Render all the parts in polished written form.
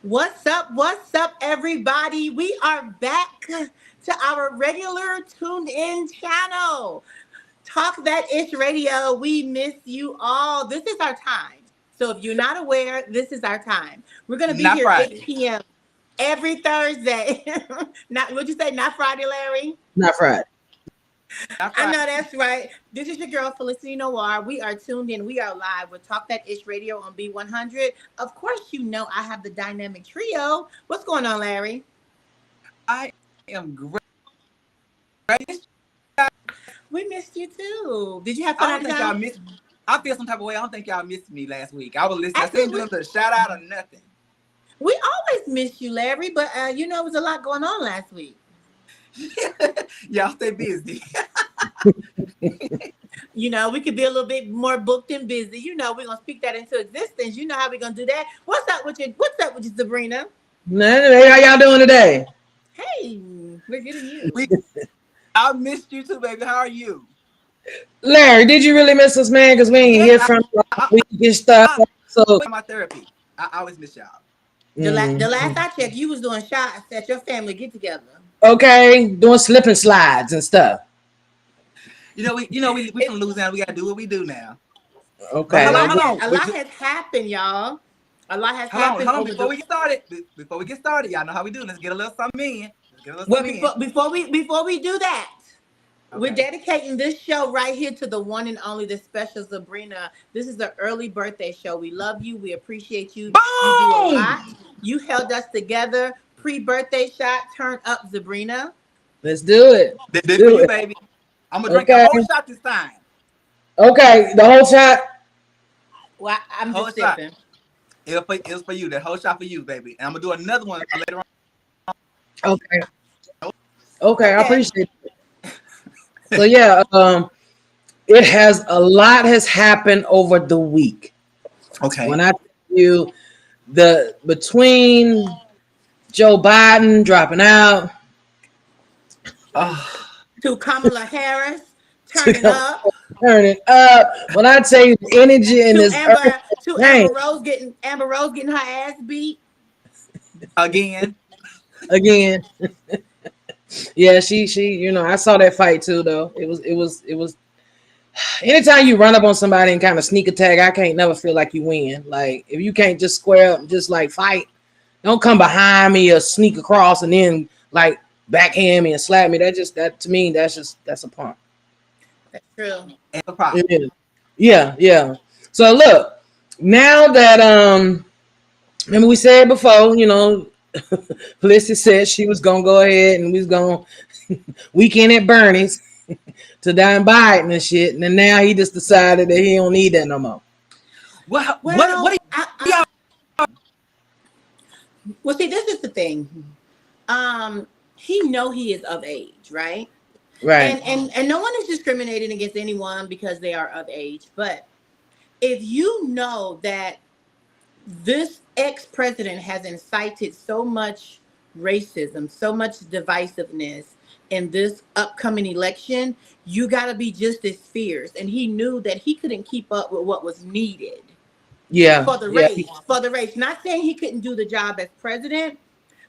What's up, everybody? We are back to our regular tuned in channel. Talk That Ish Radio. We miss you all. This is our time. So if you're not aware, this is our time. We're going to be Not here Friday. 8 p.m. every Thursday. Not, what'd you say? Not Friday, Larry? Not Friday. Not I know Friday. that's right. This is your girl, Felicity Noir. We are tuned in. We are live with Talk That Ish Radio on B100. Of course, you know I have the dynamic trio. What's going on, Larry? I am great. We missed you too. Did you have I fun? don't think y'all missed. I feel some type of way. I don't think y'all missed me last week. I was listening. I Actually, didn't do a shout out or nothing. we always miss you, Larry, but you know, it was a lot going on last week. Y'all stay busy. You know, we could be a little bit more booked and busy. You know, we're gonna speak that into existence. You know how we're gonna do that. What's up with you, Sabrina? Hey, how y'all doing today? Hey, we're getting you. I missed you too, baby. How are you? Larry, did you really miss us, man? Because we ain't hear from you. We get stuff. So My therapy. I always miss y'all. The last I checked, you was doing shots at your family get together. okay, doing slip and slides and stuff. We from Louisiana. We gotta do what we do now. Okay. A lot Hold on. has happened, y'all. A lot has Hold happened. on. Before we get started, y'all know how we do. Let's get a little something in. Before we do that, Okay. we're dedicating this show right here to the one and only, the special Sabrina. This is the early birthday show. We love you. We appreciate you. Boom! You do a lot. You held us together. Pre-birthday shot. Turn up, Sabrina. Let's do it. This for you, baby. I'm gonna drink the whole shot this time. Okay, the whole shot. Well, I'm Whole just shot. sipping. It was for you. That whole shot for you, baby. And I'm gonna do another one later on. Okay, I appreciate it. So yeah, a lot has happened over the week. Okay. When I tell you between Joe Biden dropping out, To Kamala Harris turning up. turning up. When I tell you the energy in this Amber Rose getting her ass beat Again. Yeah, she, I saw that fight too though. It was anytime you run up on somebody and kind of sneak attack, I can't never feel like you win. Like if you can't just square up and just like fight, don't come behind me or sneak across and then like backhand me and slap me. That's a punk. That's true. And a problem. Yeah. So look, now that remember we said before, Felicity said she was gonna go ahead and we was gonna weekend at Bernie's to dine Biden and shit, and then now he just decided that he don't need that no more. What Well, see, this is the thing. He know he is of age, right? Right. And no one is discriminating against anyone because they are of age. But if you know that this ex-president has incited so much racism, so much divisiveness in this upcoming election, you got to be just as fierce. And he knew that he couldn't keep up with what was needed. Yeah. For the race. Not saying he couldn't do the job as president,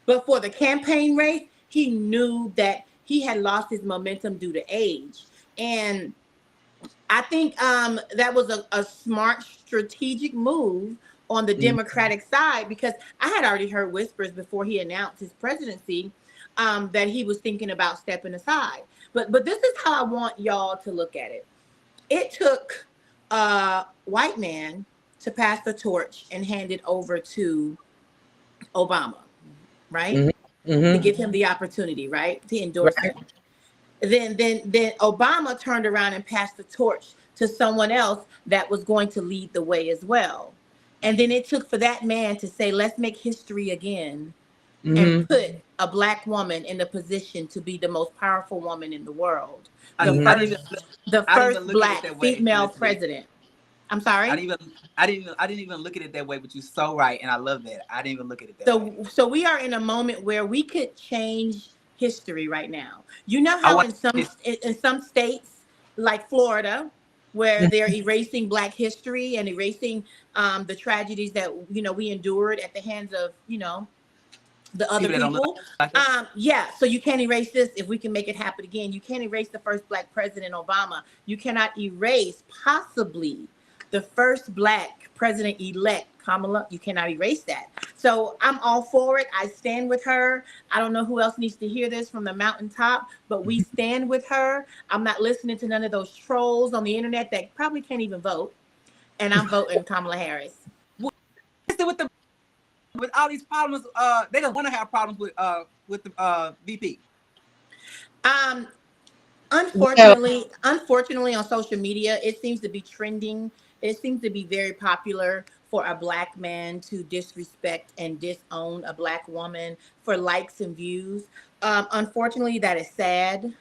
but for the campaign race, he knew that he had lost his momentum due to age. And I think that was a smart strategic move on the Democratic side, because I had already heard whispers before he announced his presidency that he was thinking about stepping aside. But this is how I want y'all to look at it. It took a white man to pass the torch and hand it over to Obama, right? To give him the opportunity, right, to endorse him. Then Obama turned around and passed the torch to someone else that was going to lead the way as well. And then it took for that man to say, let's make history again, and put a black woman in the position to be the most powerful woman in the world. The first black female president. I'm sorry? I didn't even look at it that way, but you're so right, and I love that. I didn't even look at it that way. So we are in a moment where we could change history right now. You know how in some states like Florida, where they're erasing Black history and erasing the tragedies that we endured at the hands of the other people. Yeah, so you can't erase this. If we can make it happen again, you can't erase the first Black president, Obama. You cannot erase possibly the first Black president-elect, Kamala. You cannot erase that. So I'm all for it. I stand with her. I don't know who else needs to hear this from the mountaintop, but we stand with her. I'm not listening to none of those trolls on the internet that probably can't even vote. And I'm voting Kamala Harris. With all these problems, they don't want to have problems with the VP. Unfortunately, on social media, it seems to be trending. It seems to be very popular for a Black man to disrespect and disown a Black woman for likes and views. Unfortunately, that is sad.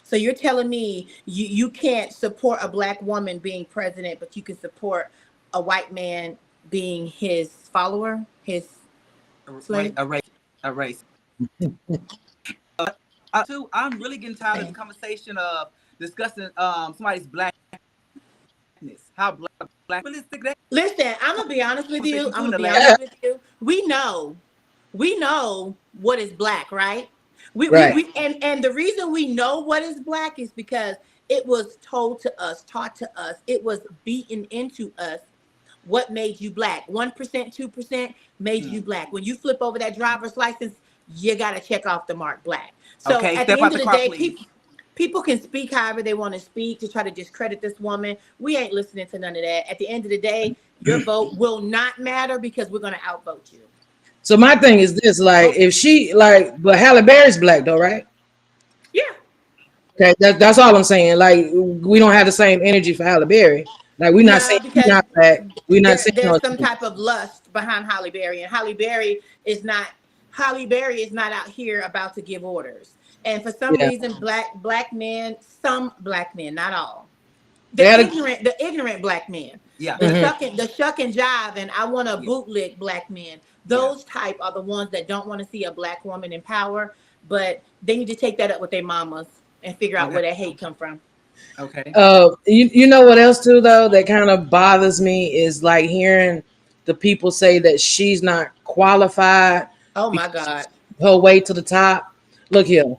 So you're telling me you can't support a Black woman being president, but you can support a white man being his follower, his slave? A race. Too, I'm really getting tired of the conversation of discussing somebody's Blackness. How black realistic that. Listen, I'm gonna be honest with you. We know what is Black, right? And the reason we know what is Black is because it was told to us, taught to us. It was beaten into us. What made you Black? 1%, 2% made you Black. When you flip over that driver's license, you got to check off the mark Black. So at the end of the day, people can speak however they want to speak to try to discredit this woman. We ain't listening to none of that. At the end of the day, your vote will not matter because we're going to outvote you. So my thing is this, like, if she, like, but Halle Berry's Black though, right? Yeah. Okay, that's all I'm saying. Like, we don't have the same energy for Halle Berry. Like, we're not saying she's not Black. We're not saying there's some type of lust behind Halle Berry, and Halle Berry is not out here about to give orders. And for some reason, black men, some Black men, not all, the ignorant Black men, the shuck and jive, and I want to bootlick Black men. Those type are the ones that don't want to see a Black woman in power, but they need to take that up with their mamas and figure out where that hate come from. Okay. You know what else too though that kind of bothers me is like hearing the people say that she's not qualified. Oh my God. Her way to the top. Look here.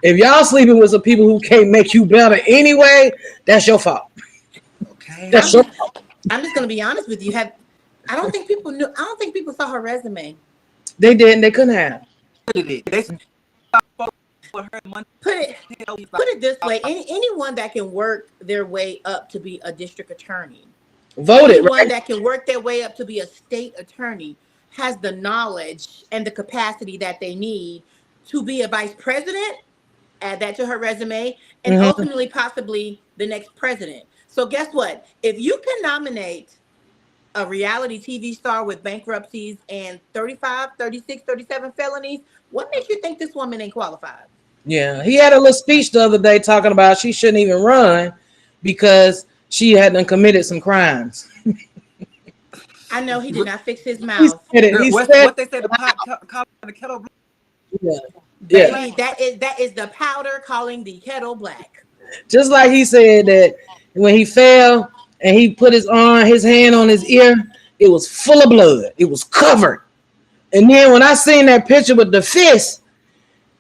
If y'all sleeping with some people who can't make you better anyway, that's your fault. Okay. That's your fault. I'm just gonna be honest with you. I don't think people saw her resume. They didn't. They couldn't have. Put it this way: anyone that can work their way up to be a district attorney, anyone that can work their way up to be a state attorney, has the knowledge and the capacity that they need to be a vice president. Add that to her resume, and ultimately, possibly the next president. So guess what? If you can nominate a reality TV star with bankruptcies and 35, 36, 37 felonies, what makes you think this woman ain't qualified? Yeah, he had a little speech the other day talking about she shouldn't even run because she hadn't committed some crimes. I know he did not fix his mouth. What they said, the kettle black. Yeah. Baby, that is the powder calling the kettle black. Just like he said that when he fell and he put his hand on his ear, it was full of blood. It was covered. And then when I seen that picture with the fist,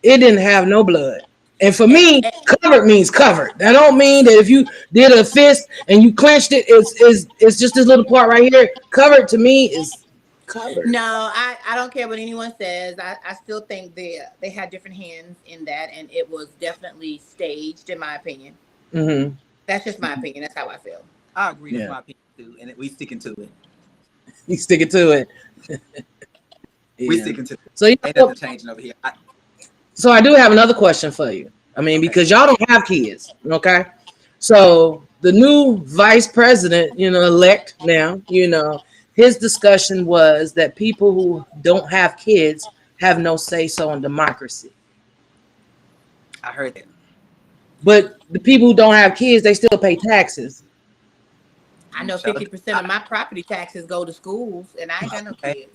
it didn't have no blood. And for me, covered means covered. That don't mean that if you did a fist and you clenched it, it's just this little part right here. Covered to me is covered. No, I don't care what anyone says. I still think they had different hands in that, and it was definitely staged, in my opinion. Mm-hmm. That's just my opinion. That's how I feel. I agree. That's my opinion too, and we sticking to it. You sticking to it. We sticking to it. So ain't nothing changing over here. So I do have another question for you. I mean, because y'all don't have kids, okay? So the new vice president, elect now, his discussion was that people who don't have kids have no say-so in democracy. I heard that. But the people who don't have kids, they still pay taxes. I know 50% of my property taxes go to schools, and I ain't got no kids.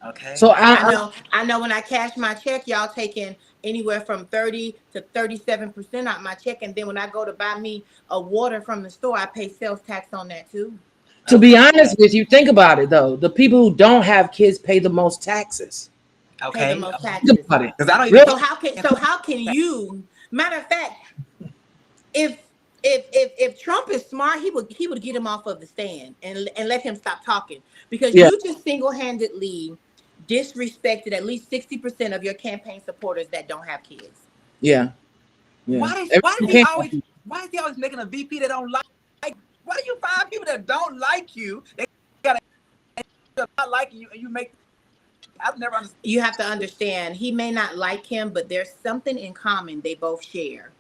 Okay. So I know when I cash my check, y'all taking anywhere from 30 to 37% out my check. And then when I go to buy me a water from the store, I pay sales tax on that too. To be honest with you, think about it though. The people who don't have kids pay the most taxes. Pay the most taxes. Think about it. Because I don't Really? So how can you? Matter of fact, if Trump is smart, he would get him off of the stand and let him stop talking, because you just single-handedly disrespected at least 60% of your campaign supporters that don't have kids. Yeah. Why is he always making a VP that don't like? Why do you find people that don't like you? They gotta not like you, and you make. I've never understood. You have to understand, he may not like him, but there's something in common they both share.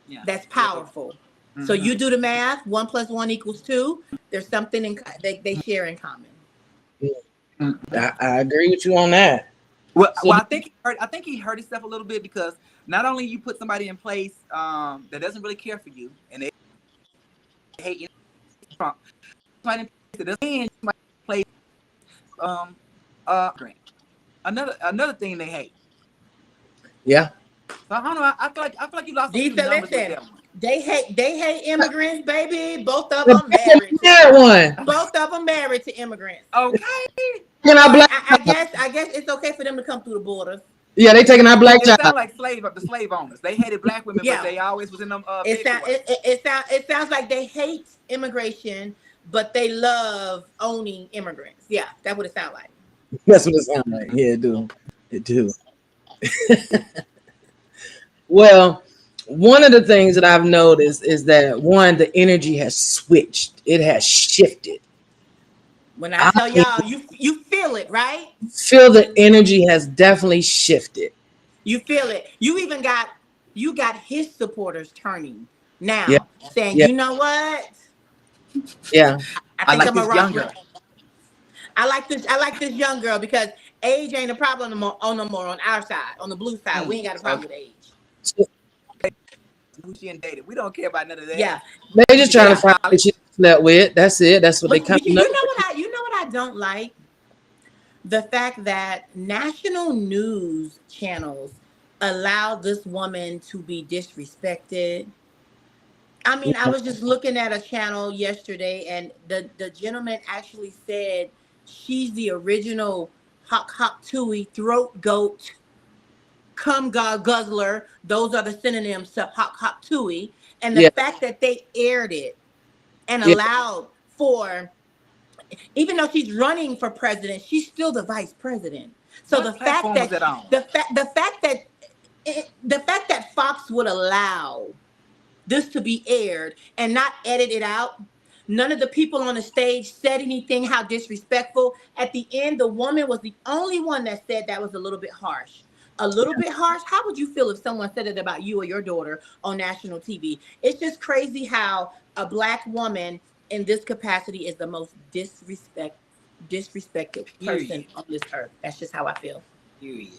Yeah. That's powerful. Mm-hmm. So you do the math. 1 + 1 = 2. There's something they share in common. I agree with you on that. Well, I think he hurt himself a little bit, because not only you put somebody in place that doesn't really care for you, and they hate Trump. Somebody in place that doesn't place another thing they hate. Yeah. So I don't know. I feel like you lost some numbers with that one. They hate immigrants, baby. Both of them married. Both of them married to immigrants. Okay. I guess it's okay for them to come through the border. Yeah, they taking our black jobs. It sounds like the slave owners. They hated black women, but they always was in them. It sounds like they hate immigration, but they love owning immigrants. Yeah, that's what it sounds like. That's what it sounds like. Yeah, it do. Well, one of the things that I've noticed is that the energy has switched. It has shifted. When I tell y'all, you feel it, right? Feel the energy has definitely shifted. You feel it. You got his supporters turning now, saying, you know what? Yeah. I think I'm a rock girl. I like this young girl, because age ain't a problem no more on our side, on the blue side. We ain't got a problem with age. Who she dated. We don't care about none of that. Yeah. They just trying to find out she slept with. That's it. That's what they come to know. You know what I don't like? The fact that national news channels allow this woman to be disrespected. I mean, I was just looking at a channel yesterday, and the gentleman actually said she's the original hawk tui, throat goat, cum guzzler. Those are the synonyms to hawk tui. And the fact that they aired it and allowed for, even though she's running for president, she's still the vice president. So the fact that Fox would allow this to be aired and not edit it out. None of the people on the stage said anything, how disrespectful. At the end, the woman was the only one that said that was a little bit harsh. A little bit harsh? How would you feel if someone said it about you or your daughter on national TV? It's just crazy how a black woman in this capacity is the most disrespected person on this earth. That's just how I feel. Period.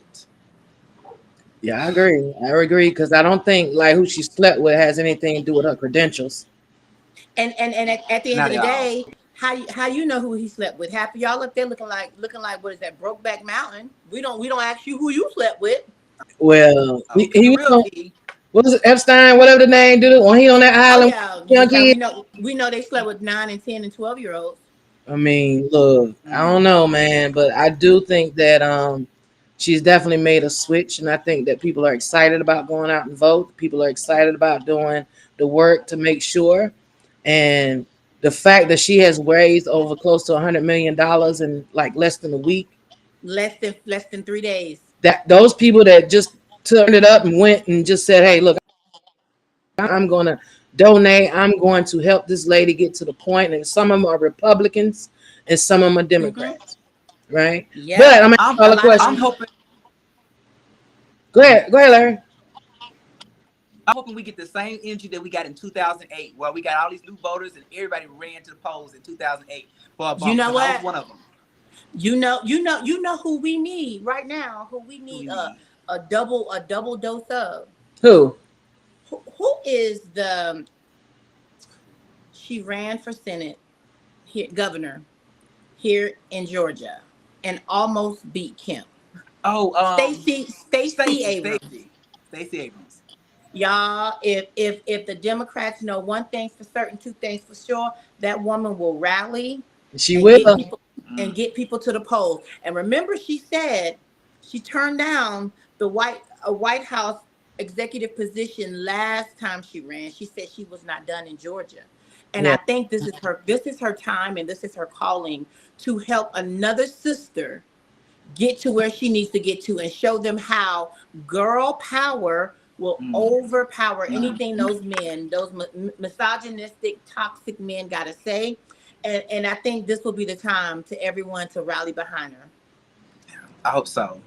Yeah, I agree, because I don't think like who she slept with has anything to do with her credentials. And at the end of the day, how you know who he slept with? Half of y'all up there looking like what is that, Brokeback Mountain? We don't ask you who you slept with. Well, he was what is it, Epstein, whatever the name, dude. When he on that island, we know they slept with 9 and 10 and 12-year-olds. I mean, look, I don't know, man, but I do think that she's definitely made a switch, and I think that people are excited about going out and vote. People are excited about doing the work to make sure, and the fact that she has raised over close to $100 million in like less than a week, less than 3 days. That those people that just turned it up and went and just said, "Hey, look, I'm going to donate. I'm going to help this lady get to the point." And some of them are Republicans, and some of them are Democrats, right? Yeah. But I'm hoping. Go ahead, Larry. I'm hoping we get the same energy that we got in 2008, where we got all these new voters and everybody ran to the polls in 2008 for a bump. You know what? I was one of them. You know who we need right now. Who we need a double dose of. Who is the? She ran for Senate, governor, here in Georgia, and almost beat Kemp. Oh, Stacey Abrams. Stacey Abrams. Y'all, if the Democrats know one thing for certain, two things for sure, that woman will rally She and will. get people to the polls. And remember, she said she turned down a White House executive position last time she ran. She said she was not done in Georgia. And I think this is her time, and this is her calling to help another sister get to where she needs to get to and show them how girl power will overpower anything those men, those misogynistic, toxic men got to say. And I think this will be the time to everyone to rally behind her. I hope so.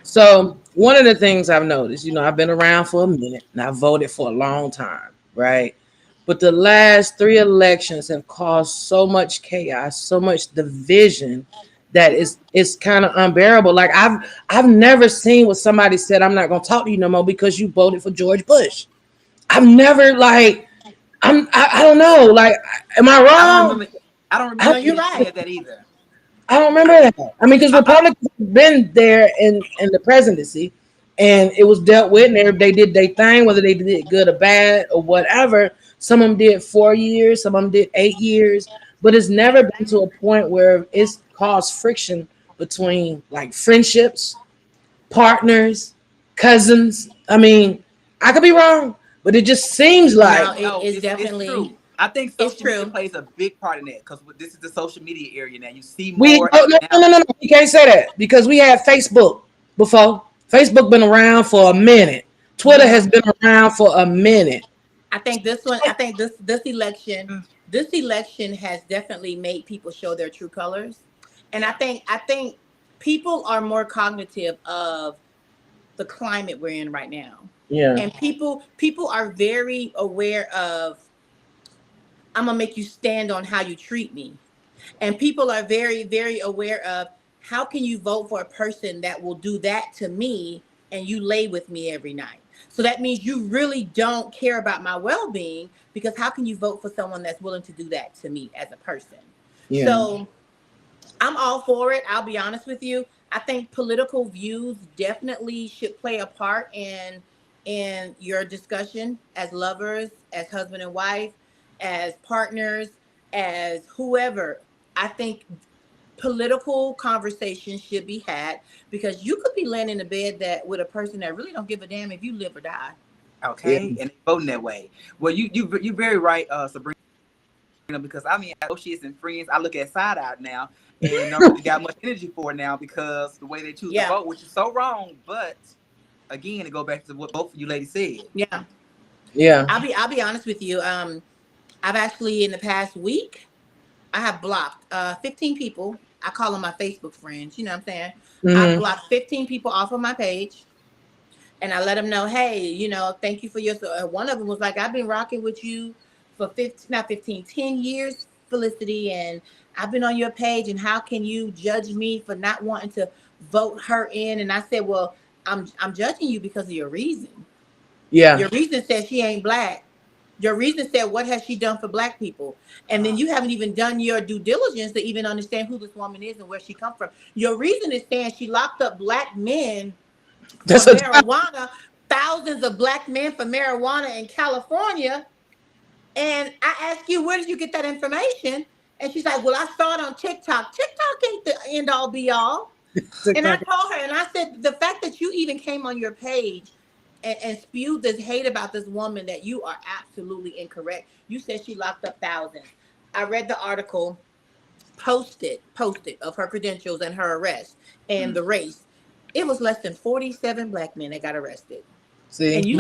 So one of the things I've noticed, I've been around for a minute and I voted for a long time, right? But the last 3 elections have caused so much chaos, so much division that it's kind of unbearable. Like I've never seen what somebody said, I'm not gonna talk to you no more because you voted for George Bush. I've never I don't know. Like, am I wrong? I don't remember you're right. Said that either. I don't remember that. I mean, because Republicans have been there in the presidency, and it was dealt with, and they did their thing, whether they did good or bad or whatever. Some of them did 4 years, some of them did 8 years, but it's never been to a point where it's caused friction between like friendships, partners, cousins. I mean, I could be wrong, but it just seems like it's definitely true. I think social media plays a big part in that because this is the social media area now. You see more. No. You can't say that because we had Facebook before. Facebook been around for a minute. Twitter has been around for a minute. I think this election has definitely made people show their true colors. And I think people are more cognitive of the climate we're in right now. Yeah. And people are very aware of, I'm gonna make you stand on how you treat me. And people are very, very aware of, how can you vote for a person that will do that to me and you lay with me every night? So that means you really don't care about my well-being, because how can you vote for someone that's willing to do that to me as a person? Yeah. So I'm all for it. I'll be honest with you. I think political views definitely should play a part in your discussion as lovers, as husband and wife, as partners, as whoever. I think political conversations should be had, because you could be laying in the bed that with a person that really don't give a damn if you live or die. Okay, and they voting that way. Well, you're very right, Sabrina, because I mean, associates and friends, I look at side out now and don't really got much energy for it now because the way they choose to vote, which is so wrong. But again, to go back to what both of you ladies said. Yeah. I'll be honest with you. I've actually in the past week, I have blocked 15 people. I call them my Facebook friends. You know what I'm saying? I blocked 15 people off of my page, and I let them know, hey, thank you for your. One of them was like, I've been rocking with you for 10 years, Felicity, and I've been on your page, and how can you judge me for not wanting to vote her in? And I said, well, I'm judging you because of your reason. Yeah. Your reason says she ain't black. Your reason said, what has she done for black people? And then you haven't even done your due diligence to even understand who this woman is and where she come from. Your reason is saying she locked up black men for marijuana, thousands of black men for marijuana in California. And I ask you, where did you get that information? And she's like, well, I saw it on TikTok. TikTok ain't the end all be all. And I told her, and I said, the fact that you even came on your page and spewed this hate about this woman, that you are absolutely incorrect. You said she locked up thousands. I read the article posted of her credentials and her arrest and the race. It was less than 47 black men that got arrested. See, and you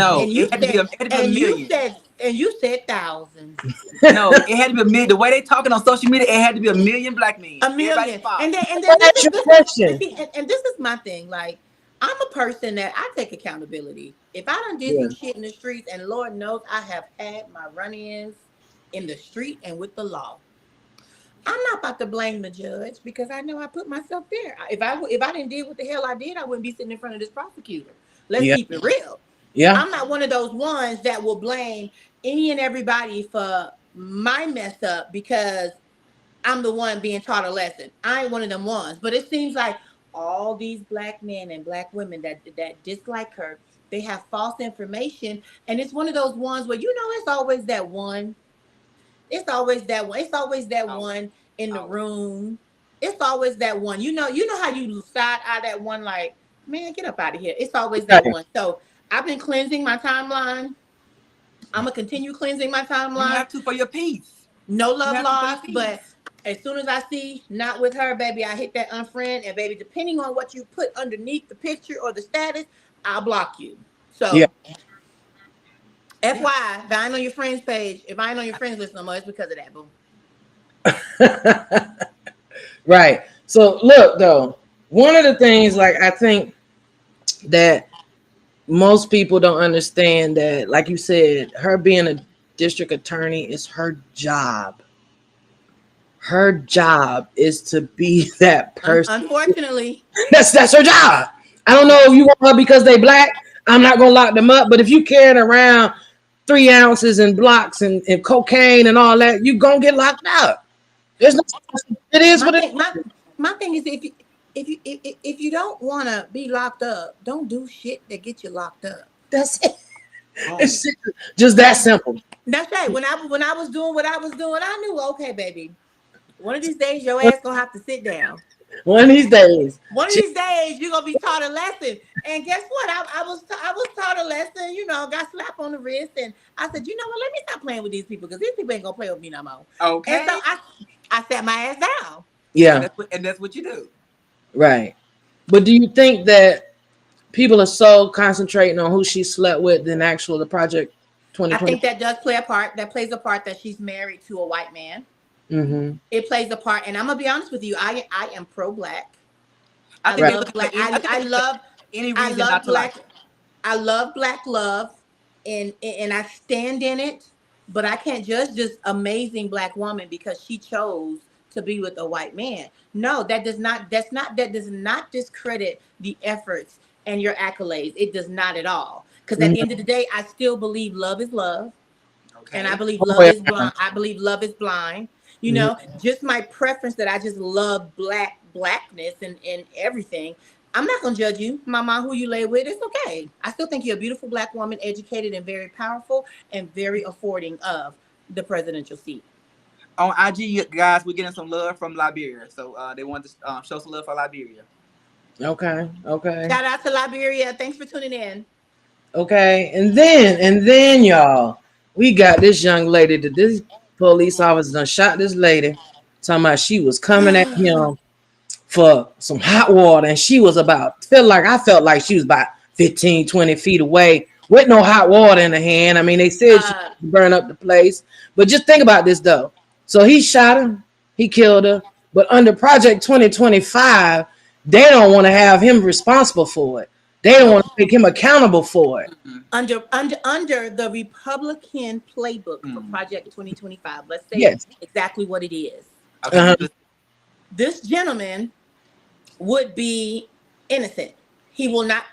said thousands. No, it had to be a million. The way they talking on social media, it had to be a million black men. A million. And then this is my thing. Like, I'm a person that I take accountability. If I done did some shit in the streets, and Lord knows I have had my run-ins in the street and with the law, I'm not about to blame the judge, because I know I put myself there. If I didn't do what the hell I did, I wouldn't be sitting in front of this prosecutor. Let's keep it real. Yeah. I'm not one of those ones that will blame any and everybody for my mess up because I'm the one being taught a lesson. I ain't one of them ones. But it seems like all these black men and black women that dislike her They have false information, and it's one of those ones where it's always that one. It's always that one. It's always that one in the room. It's always that one. You know how you side eye that one like, man, get up out of here. It's always that one. So I've been cleansing my timeline. I'm gonna continue cleansing my timeline. You have to for your peace. No love lost, but as soon as I see not with her, baby, I hit that unfriend, and baby, depending on what you put underneath the picture or the status, I'll block you. So, FYI, if I ain't on your friends page, if I ain't on your friends list no more, it's because of that, boo. Right. So look, though, one of the things, like, I think that most people don't understand that, like you said, her being a district attorney is her job. Her job is to be that person. Unfortunately, that's her job. I don't know if you want her because they black. I'm not gonna lock them up. But if you carrying around 3 ounces and blocks and cocaine and all that, you gonna get locked up. There's no. It is what it is. My thing is, if you don't want to be locked up, don't do shit that get you locked up. That's it. It's just that simple. That's right. When I was doing what I was doing, I knew, okay, baby, one of these days your ass gonna have to sit down. One of these days you're gonna be taught a lesson. And guess what? I was taught a lesson. Got slapped on the wrist, and I said, you know what? Let me stop playing with these people because these people ain't gonna play with me no more. Okay. And so I sat my ass down. Yeah. And that's what you do. Right. But do you think that people are so concentrating on who she slept with than the Project 2020? I think that does play a part. That plays a part that she's married to a white man. Mm-hmm. It plays a part, and I'm gonna be honest with you. I am pro-black. I love black love, and I stand in it. But I can't judge this amazing black woman because she chose to be with a white man. No, that does not discredit the efforts and your accolades. It does not at all. Because at the end of the day, I still believe love is love. Okay. And I believe love is blind. I believe love is blind. Just my preference that I just love blackness and everything. I'm not gonna judge you, mama, who you lay with. It's okay. I still think you're a beautiful black woman, educated and very powerful and very affording of the presidential seat. On IG, guys, we're getting some love from Liberia. So they want to show some love for Liberia. Okay. Shout out to Liberia. Thanks for tuning in. Okay. And then y'all, we got this young lady that this police officer done shot this lady, talking about she was coming at him for some hot water, and she was I felt like she was about 15, 20 feet away with no hot water in her hand. I mean, they said she burned up the place, but just think about this though. So he shot her, he killed her, but under Project 2025, they don't want to have him responsible for it. They don't want to make him accountable for it. Under the Republican playbook for Project 2025, let's say exactly what it is. This gentleman would be innocent. He will not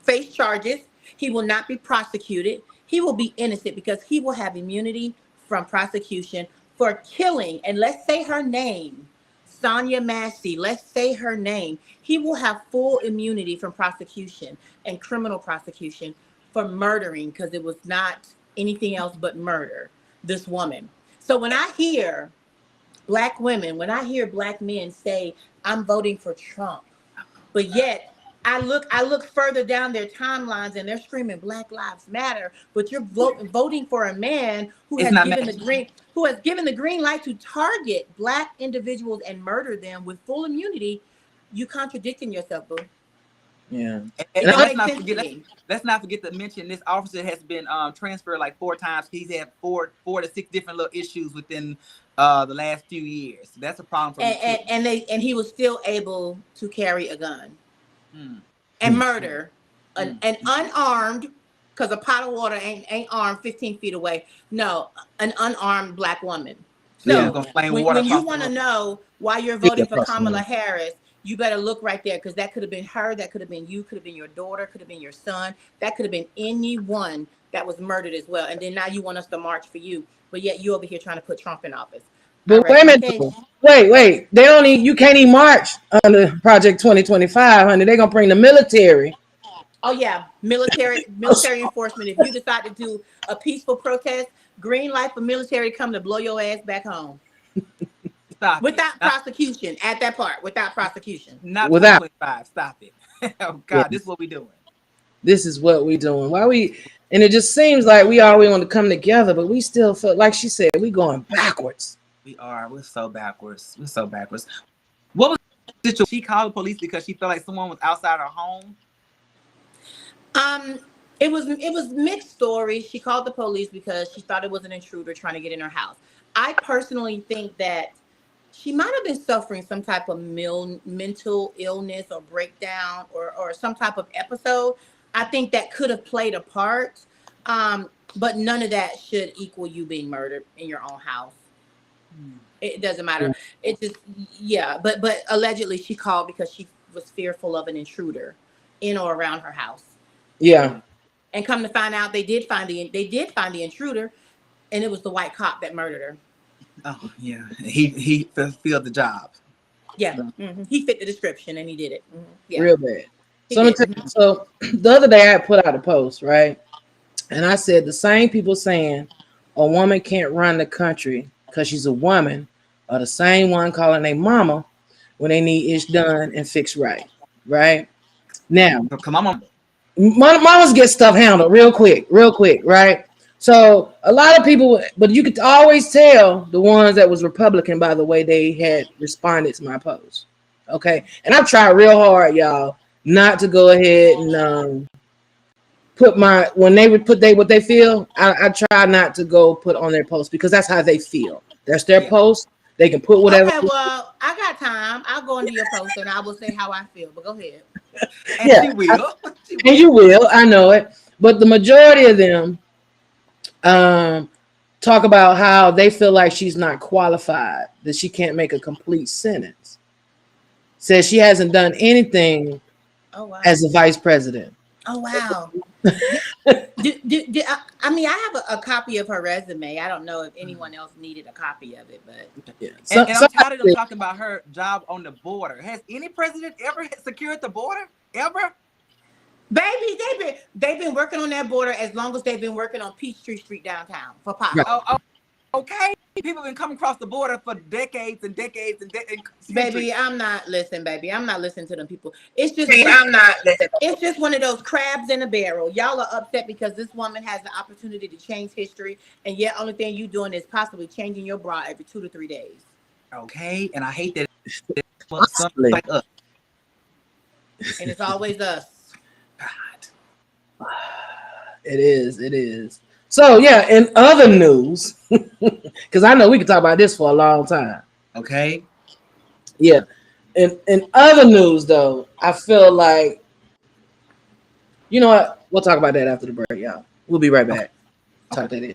face charges. He will not be prosecuted. He will be innocent because he will have immunity from prosecution for killing. And let's say her name, Sonia Massey, let's say her name. He will have full immunity from prosecution and criminal prosecution for murdering, because it was not anything else but murder, this woman. So when I hear black women, when I hear black men say, I'm voting for Trump, but yet I look further down their timelines and they're screaming Black Lives Matter, but you're voting for a man who has given the green light to target black individuals and murder them with full immunity. You contradicting yourself, boo. Yeah. And let's not forget to mention this officer has been transferred like 4 times. He's had 4 to 6 different little issues within the last few years. That's a problem for me. And he was still able to carry a gun and murder an unarmed, because a pot of water ain't armed 15 feet away. No, an unarmed black woman. So when you want to know why you're voting for Kamala Harris, you better look right there, because that could have been her, that could have been you, could have been your daughter, could have been your son, that could have been anyone that was murdered as well. And then now you want us to march for you, but yet you over here trying to put Trump in office. But wait a minute, wait. You can't even march under Project 2025, honey. They're gonna bring the military Oh yeah, military enforcement. If you decide to do a peaceful protest, green light for military come to blow your ass back home Stop it. without prosecution. At that part, without prosecution. Not Without 2025. Stop it. Oh yeah, God, this is what we doing. this is what we doing. Why we and it just seems like we always want to come together, but we still feel like she said we going backwards. We are. We're so backwards. We're so backwards. What was the situation? She called the police because she felt like someone was outside her home. It was mixed stories. She called the police because she thought it was an intruder trying to get in her house. I personally think that she might have been suffering some type of mental illness or breakdown or some type of episode. I think that could have played a part. But none of that should equal you being murdered in your own house. It doesn't matter. It just, yeah. But allegedly she called because she was fearful of an intruder in or around her house. Yeah. And come to find out, they did find the intruder, and it was the white cop that murdered her. Oh yeah, he fulfilled the job. Yeah, he fit the description, and he did it. Yeah, Real bad. So the other day I put out a post, right, and I said the same people saying a woman can't run the country because she's a woman are the same one calling their mama when they need ish done and fixed right now. Come on. Mamas get stuff handled real quick, right? So a lot of people, but you could always tell the ones that was Republican by the way they had responded to my post. Okay, and I've tried real hard, y'all, not to go ahead and put when they would put what they feel. I try not to go put on their post because that's how they feel. That's their post. They can put whatever. Okay, well, I got time. I'll go into your post and I will say how I feel. But go ahead. And yeah, she will. And you will. I know it. But the majority of them talk about how they feel like she's not qualified, that she can't make a complete sentence. Says she hasn't done anything as a vice president. Oh, wow. I mean, I have a copy of her resume. I don't know if anyone else needed a copy of it, but yeah. And I'm tired of them talking about her job on the border. Has any president ever secured the border? Ever? Baby, they've been working on that border as long as they've been working on Peachtree Street downtown for pop. Okay. People have been coming across the border for decades and decades and decades. Baby, I'm not listening to them people. It's just It's just one of those crabs in a barrel. Y'all are upset because this woman has the opportunity to change history, and yet only thing you doing is possibly changing your bra every 2 to 3 days. Okay, and I hate that it's something like us. And it's always us. God. It is. So yeah, in other news, because I know we can talk about this for a long time. Okay. Yeah. In other news, though, I feel like, you know what? We'll talk about that after the break, y'all. We'll be right back. Talk that in.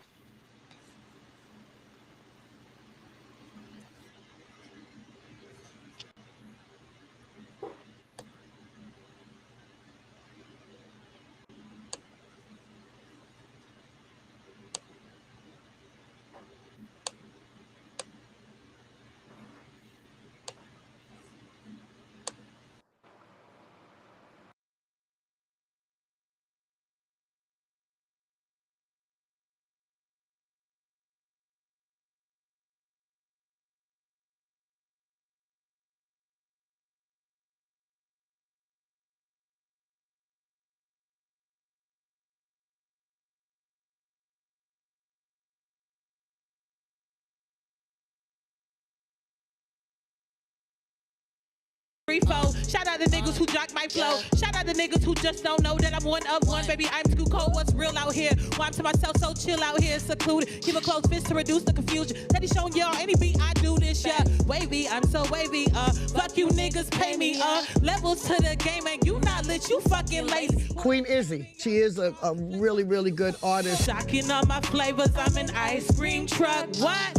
Shout out the niggas who jock my flow. Shout out the niggas who just don't know that I'm one of one. Baby, I'm too cold. What's real out here? Why I'm to myself so chill out here, secluded. Keep a close fist to reduce the confusion. Steady showing y'all any beat I do this, yeah. Wavy, I'm so wavy. Fuck you niggas, pay me. Levels to the game, and you not lit, you fucking lazy. Queen Izzy, she is a really, really good artist. Shocking on my flavors, I'm an ice cream truck. What?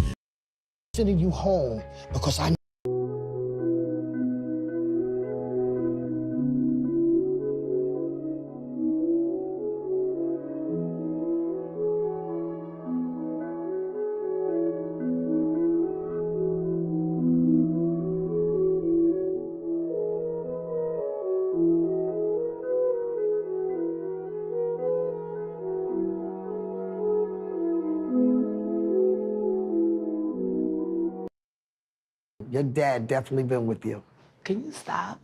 Sending you home because I Your dad definitely been with you. Can you stop?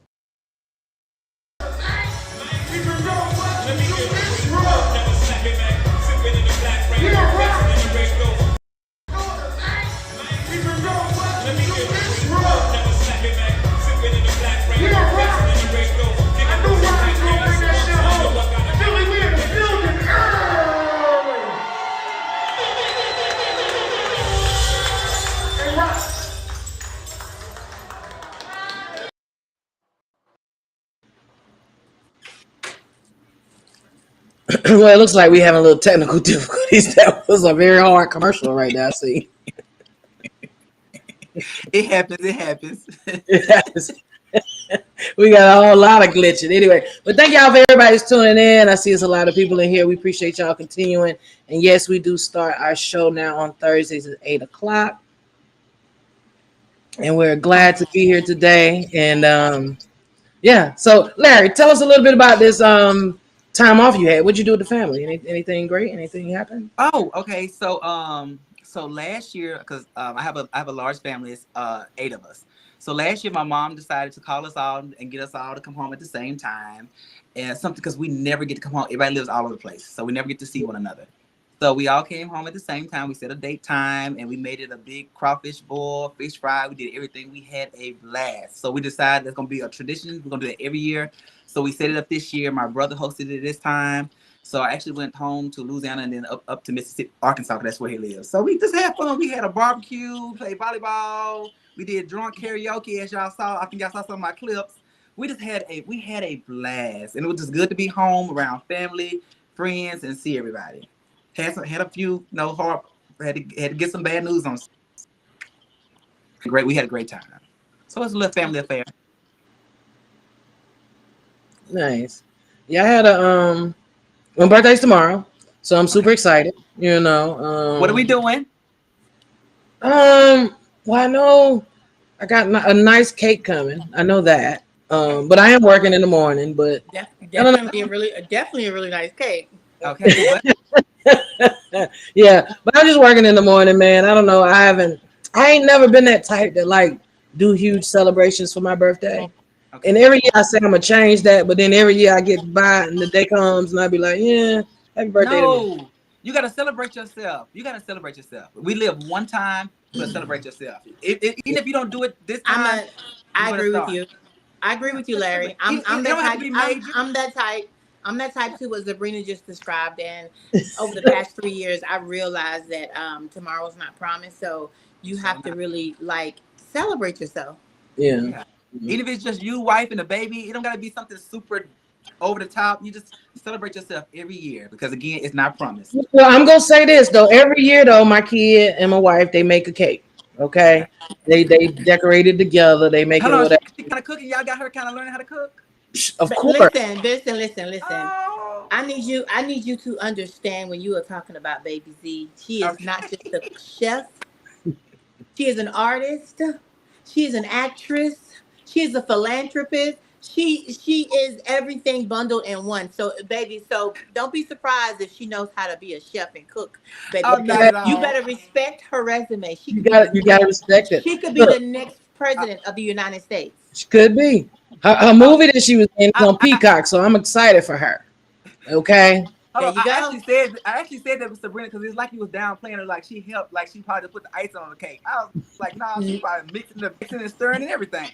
Well, it looks like we having a little technical difficulties. That was a very hard commercial right now. See, It happens. It happens. yes. We got a whole lot of glitching anyway. But thank y'all for everybody's tuning in. I see there's a lot of people in here. We appreciate y'all continuing. And yes, we do start our show now on Thursdays at 8:00. And we're glad to be here today. And yeah, so Larry, tell us a little bit about this time off you had. What'd you do with the family? Anything great? Anything happen? Oh, okay. So so last year, because I have a large family, it's 8 of us. So last year, my mom decided to call us all and get us all to come home at the same time, and something because we never get to come home. Everybody lives all over the place, so we never get to see one another. So we all came home at the same time. We set a date time, and we made it a big crawfish boil, fish fry. We did everything. We had a blast. So we decided it's gonna be a tradition. We're gonna do it every year. So we set it up this year. My brother hosted it this time. So I actually went home to Louisiana and then up to Mississippi, Arkansas, because that's where he lives. So we just had fun. We had a barbecue, played volleyball. We did drunk karaoke, as y'all saw. I think y'all saw some of my clips. We had a blast, and it was just good to be home around family, friends, and see everybody. Had a few, hard. Had to get some bad news on. Great, we had a great time. So it's a little family affair. Nice. Yeah, I had my birthday's tomorrow, so I'm super excited. What are we doing? Well, I know I got a nice cake coming. I know that. But I am working in the morning. But definitely a really nice cake. Okay. Yeah, but I'm just working in the morning, man. I don't know. I ain't never been that type that like do huge celebrations for my birthday. Okay. And every year I say I'm gonna change that, but then every year I get by and the day comes and I be like, yeah, happy birthday to me. You gotta celebrate yourself. We live one time, you gotta celebrate yourself. Even if you don't do it this time, I agree with you. I agree with you, Larry. I'm that type. I'm that type too, what Sabrina just described. And over the past 3 years, I realized that tomorrow's not promised. So you have to really celebrate yourself. Yeah. Even if it's just you, wife, and a baby, it don't gotta be something super over the top. You just celebrate yourself every year because again, it's not promised. Well, I'm gonna say this though. Every year though, my kid and my wife, they make a cake. Okay. They decorate it together. They make it whatever. She kind of cooking. Y'all got her kind of learning how to cook. Of course. Listen. Oh. I need you to understand when you are talking about Baby Z. She is not just a chef. She is an artist. She is an actress. She is a philanthropist. She is everything bundled in one. So, baby, don't be surprised if she knows how to be a chef and cook, baby. You better respect her resume. You gotta respect it. She could be the next president of the United States. She could be. Her movie that she was in on Peacock, so I'm excited for her. Okay. There you go. I actually said that with Sabrina because it's like he was downplaying her, like she helped, like she probably put the ice on the cake. I was like, nah, she probably mixing and stirring and everything.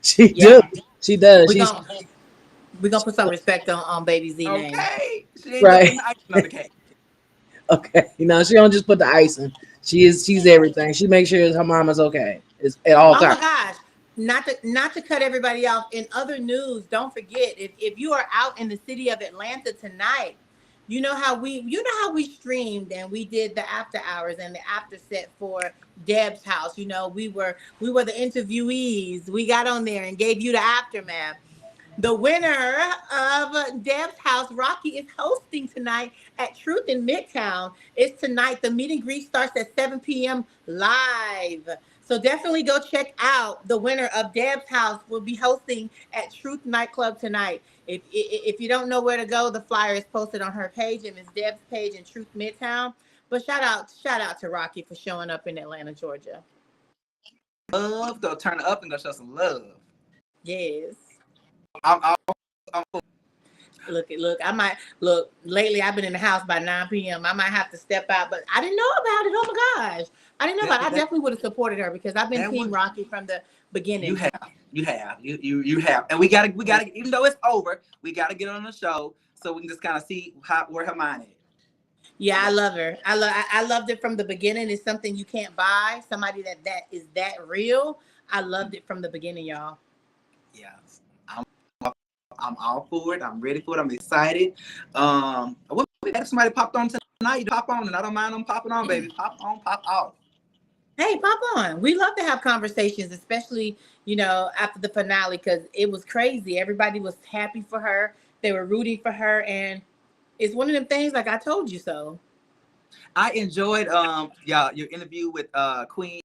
She does. We're gonna put some respect on Baby Z name. Okay. She ain't right. putting the icing on the cake. Okay. She don't just put the icing. She's everything. She makes sure her mama's okay. It's at all times. Oh my gosh. Not to cut everybody off. In other news, don't forget if you are out in the city of Atlanta tonight, you know how we streamed and we did the after hours and the after set for Deb's house. We were the interviewees. We got on there and gave you the aftermath. The winner of Deb's house, Rocky, is hosting tonight at Truth in Midtown. It's tonight. The meet and greet starts at 7 p.m. live. So definitely go check out the winner of Deb's house. Will be hosting at Truth Nightclub tonight. If you don't know where to go, the flyer is posted on her page and Ms. Deb's page in Truth Midtown. But shout out to Rocky for showing up in Atlanta, Georgia. love, go turn it up and go show some love. Yes. I'm Look, lately I've been in the house by 9 p.m. I might have to step out, but I didn't know about it. Oh my gosh. I didn't know about it. I definitely would have supported her because I've been Team Rocky from the beginning. You have. And we gotta, even though it's over, we gotta get on the show so we can just kind of see where her mind is. Yeah, I love her. I loved it from the beginning. It's something you can't buy. Somebody that is that real. I loved it from the beginning, y'all. Yeah. I'm all for it. I'm ready for it. I'm excited. If somebody popped on tonight, you pop on, and I don't mind them popping on, baby. Pop on, pop off. Hey, pop on. We love to have conversations, especially, after the finale, because it was crazy. Everybody was happy for her. They were rooting for her. And it's one of them things like I told you so. I enjoyed your interview with Queen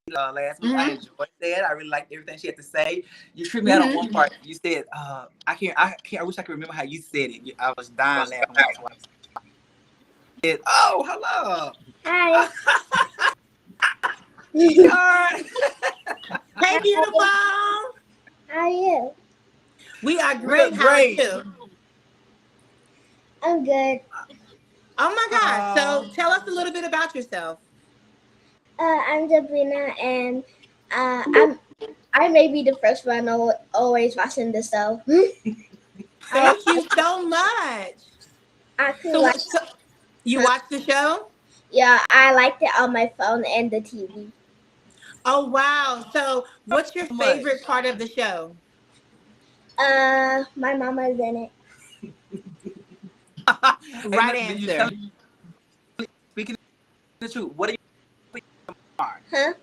last week. I enjoyed that. I really liked everything she had to say. You tripped me out on one part. You said, I wish I could remember how you said it. I was dying laughing when I was watching. Oh, hello. Hi. Hey, beautiful. How are you? We are great. How are you? I'm good. Oh my gosh. So tell us a little bit about yourself. I'm Debra, and I may be the first one always watching the show. Thank you so much. You watched the show? Yeah, I liked it on my phone and the TV. Oh wow! So, what's your favorite part of the show? My mama's in it. Right answer. Speaking the truth, what are you? Huh?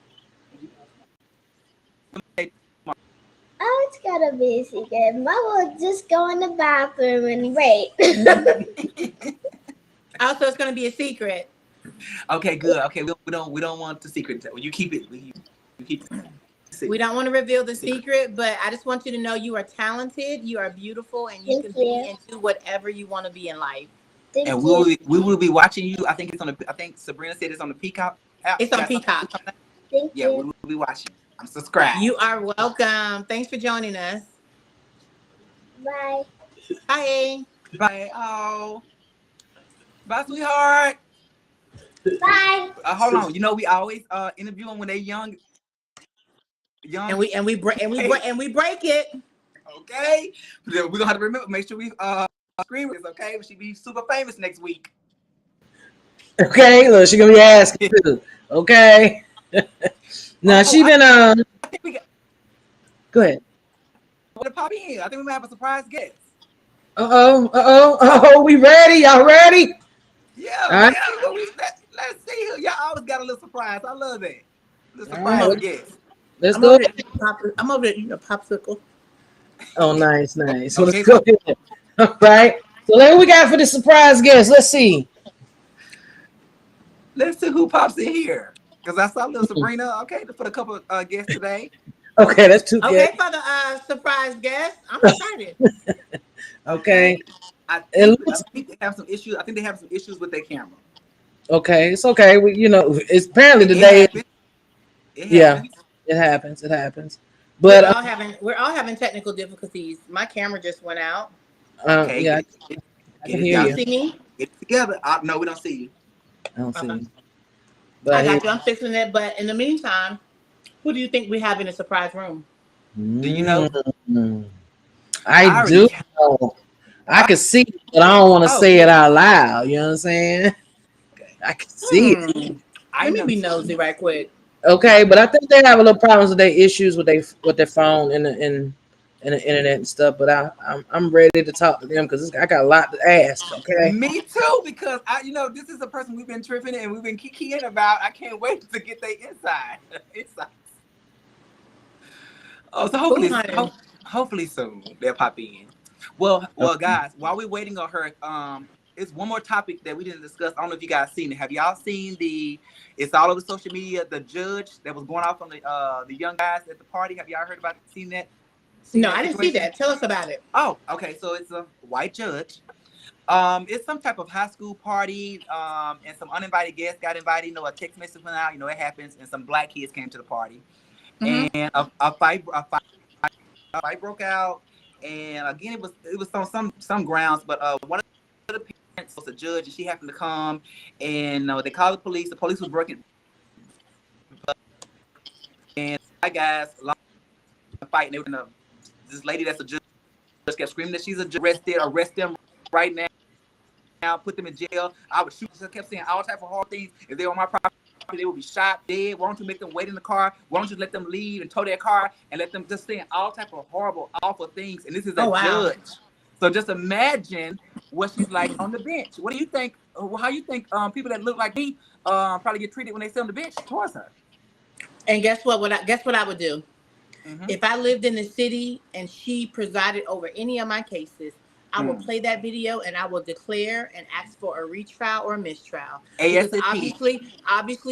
Oh, it's gotta be a secret. Mama just go in the bathroom and wait. Also, it's gonna be a secret. Okay, good. Okay, we don't want the secret. You keep it. You keep it. We don't want to reveal the secret, but I just want you to know you are talented, you are beautiful, and you can be and do whatever you want to be in life. And we will be watching you. I think Sabrina said it's on the Peacock app. It's on Peacock. Thank you. We will be watching. I'm subscribed. You are welcome. Thanks for joining us. Bye. Bye. Bye. Oh. Bye, sweetheart. Bye. Hold on. We always interview them when they're young. And we break it. Okay. We're gonna have to remember. Make sure we screen with this. Okay. She be super famous next week. Okay. Look, she gonna be asking too. Okay. Now she been I think we got. Go ahead. Want to pop in? I think we might have a surprise guest. We ready? Y'all ready? Yeah. All right. Let's see who. Y'all always got a little surprise. I love that. The surprise guest. Let's go. I'm over there eating a popsicle. Oh, nice. Okay. So let's so- go ahead. All right. So then we got for the surprise guest. Let's see. Let's see who pops in here. Because I saw little Sabrina. Okay, to put a couple of guests today. Okay, that's two Okay, guests. for the surprise guest. I'm excited. Okay. I think they have some issues. I think they have some issues with their camera. Okay, it's okay. It's apparently today. It happens. But we're all having technical difficulties. My camera just went out. Okay. Yeah, I can hear you. See me? Get it together. No, we don't see you. I don't see you. I got you. I'm fixing it. But in the meantime, who do you think we have in a surprise room? Do you know? I do know. I can see it, but I don't want to say it out loud. You know what I'm saying? I can see it. Let me be nosy right quick. Okay, but I think they have a little problems with their issues with their phone and the internet and stuff. But I'm ready to talk to them because I got a lot to ask. Okay. Me too, because this is a person we've been tripping and we've been kikiing about. I can't wait to get their inside. Oh, so hopefully soon they'll pop in. Well, guys, while we're waiting on her, it's one more topic that we didn't discuss. I don't know if you guys seen it. Have y'all seen it's all over social media, the judge that was going off on the young guys at the party? Have y'all heard about seen that? No, I didn't see that. Tell us about it. Oh, okay. So it's a white judge. It's some type of high school party, and some uninvited guests got invited. You know, a text message went out. You know, it happens, and some black kids came to the party, and a fight broke out. And again, it was on some grounds, but one of the parents was a judge, and she happened to come, and they called the police. The police was working, and my guys fighting. This lady that's a judge kept screaming that she's a judge. Arrest them right now, put them in jail. I would shoot. She kept saying all type of hard things. If they were on my property, they would be shot dead. Why don't you make them wait in the car? Why don't you let them leave and tow their car and let them just saying all type of horrible, awful things? And this is a judge. So just imagine what she's like on the bench. What do you think? How you think people that look like me probably get treated when they sit on the bench towards her? And guess what? Guess what I would do? If I lived in the city and she presided over any of my cases, I will play that video and I will declare and ask for a retrial or a mistrial. Obviously,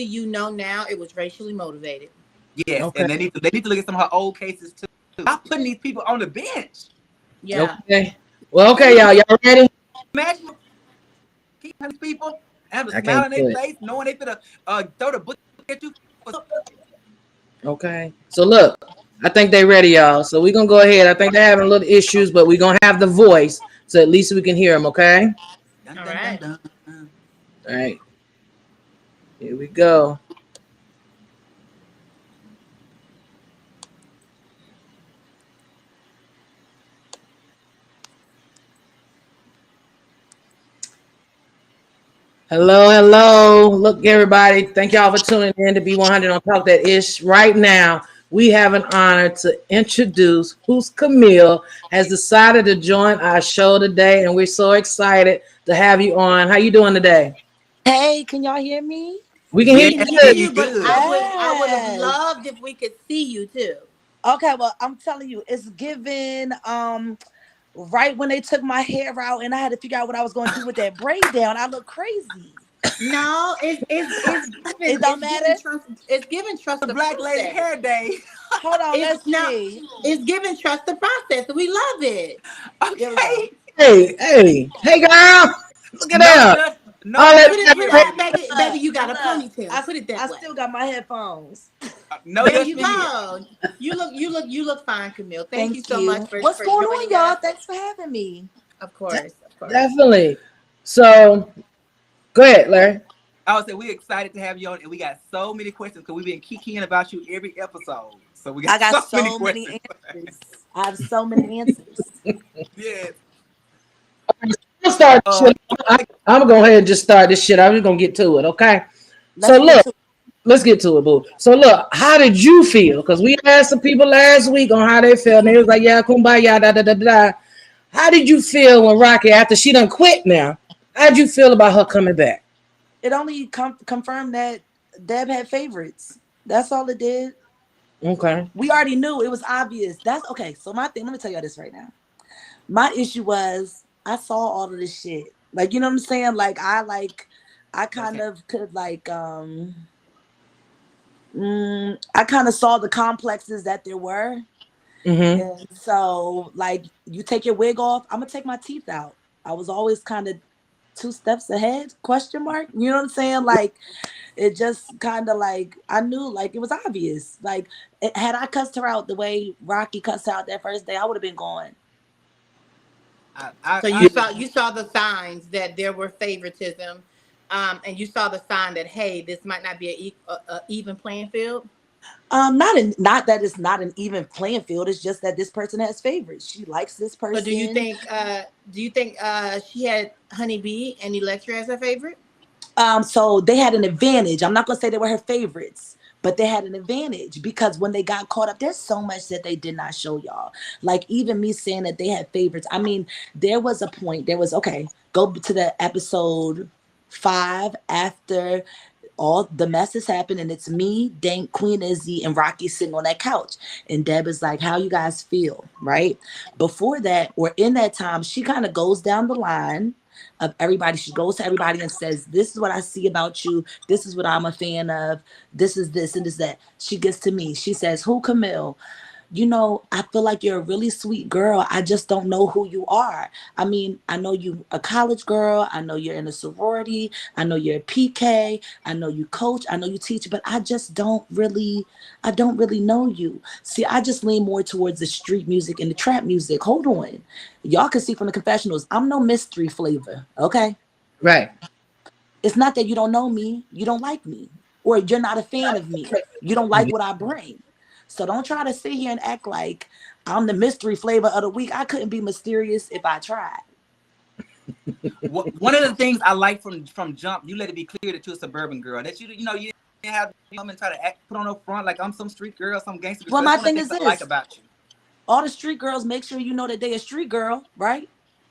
you know now it was racially motivated. Yes, and they need to look at some of her old cases too. Stop putting these people on the bench. Yeah. Okay. Well, okay, y'all ready? Imagine keeping these people and have a smile on their face, knowing they finna throw the book at you. Okay. So look, I think they're ready, y'all. So we're gonna go ahead. I think they're having a little issues, but we're gonna have the voice, so at least we can hear them. Okay. All right. All right. Here we go. Hello. Look, everybody. Thank y'all for tuning in to BE100 on Talk That Ish. Right now, we have an honor to introduce who's Camille has decided to join our show today, and we're so excited to have you on. How you doing today? Hey, can y'all hear me? We can hear you, but I would have loved if we could see you too. Okay, well, I'm telling you, it's given right when they took my hair out and I had to figure out what I was going to do with that braid down. I look crazy. No, it don't matter. It's giving trust the Black Lady Hair Day. Hold on, let's see. It's giving trust the process. We love it. Okay. Hey, girl. Look at that. No, put it, baby, you got a ponytail. Put it that way. I still got my headphones. No, there you go. You look fine, Camille. Thank you so much for what's going on, y'all? us. Thanks for having me. Of course. Definitely. So, go ahead, Larry. I would say we're excited to have you on, and we got so many questions because we've been kikiing about you every episode. So I got so many answers. I have so many answers. Yes. Let's start. I'm gonna go ahead and just start this shit. I'm just gonna get to it, okay? Let's get to it, boo. So look, how did you feel? Because we asked some people last week on how they felt, and they was like, "Yeah, kumbaya, da da da da." How did you feel when Rocky, after she done quit now? How did you feel about her coming back? It only confirmed that Deb had favorites. That's all it did. Okay. We already knew. It was obvious. That's okay. So my thing, let me tell y'all this right now. My issue was I saw all of this shit. Like, you know what I'm saying? I kind of could I kind of saw the complexes that there were. Mm-hmm. And so, like, you take your wig off, I'm gonna take my teeth out. I was always kind of 2 steps ahead, ? You know what I'm saying? Like, it just kind of like, I knew, like, it was obvious. Like, had I cussed her out the way Rocky cussed her out that first day, I would have been gone. So you saw the signs that there were favoritism, and you saw the sign that, hey, this might not be a even playing field. Not that it's not an even playing field. It's just that this person has favorites. She likes this person. But do you think she had Honey Bee and Electra as her favorite? So they had an advantage. I'm not gonna say they were her favorites, but they had an advantage because when they got caught up, there's so much that they did not show y'all. Like, even me saying that they had favorites. I mean, there was a point. Go to the episode 5 after all the messes happened, and it's me, Dank, Queen Izzy, and Rocky sitting on that couch. And Deb is like, how you guys feel, right? Before that, or in that time, she kind of goes down the line of everybody. She goes to everybody and says, this is what I see about you. This is what I'm a fan of. This is this and this that. She gets to me. She says, who, Camille? you know, I feel like you're a really sweet girl. I just don't know who you are. I mean, I know you a college girl. I know you're in a sorority. I know you're a PK. I know you coach. I know you teach, but I don't really know you. See, I just lean more towards the street music and the trap music. Hold on. Y'all can see from the confessionals, I'm no mystery flavor. Okay. Right. It's not that you don't know me, you don't like me, or you're not a fan of me. You don't like what I bring. So don't try to sit here and act like I'm the mystery flavor of the week. I couldn't be mysterious if I tried. One of the things I like from Jump, you let it be clear that you're a suburban girl. That you didn't have to come and try to put on up front like I'm some street girl, some gangster girl. Well, my thing is this. I like about you. All the street girls, make sure you know that they a street girl, right?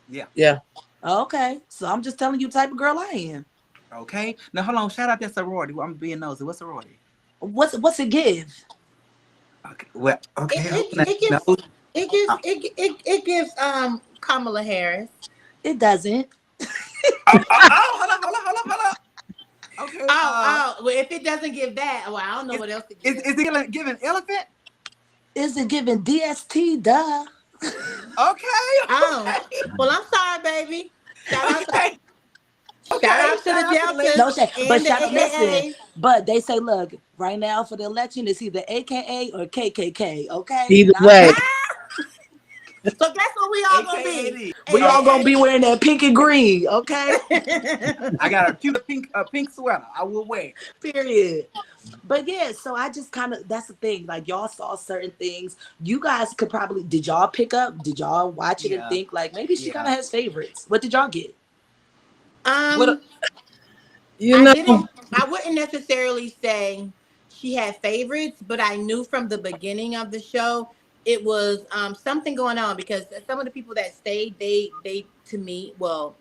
Yeah. Yeah. Okay. So I'm just telling you the type of girl I am. Okay. Now hold on. Shout out that sorority. I'm being nosy. What's sorority? What's it give? Okay. Well, okay. It gives Kamala Harris. It doesn't. Hold on. Okay. Well, if it doesn't give that, well, I don't know what else it gives. Is it giving elephant? Is it giving DST? Duh. Okay. Well, I'm sorry, baby. Shout out to the Delta. No shade. But listen, AKA. but they say, look, right now for the election, it's either AKA or KKK. Okay. Either way. So that's what we all gonna be. We all gonna be wearing that pink and green. Okay. I got a cute pink sweater. I will wear. Period. But yeah, so I just kind of, that's the thing. Like y'all saw certain things. You guys could probably, did y'all pick up? Did y'all watch it and think like maybe she kind of has favorites? What did y'all get? I wouldn't necessarily say she had favorites, but I knew from the beginning of the show it was something going on, because some of the people that stayed, they to me, well,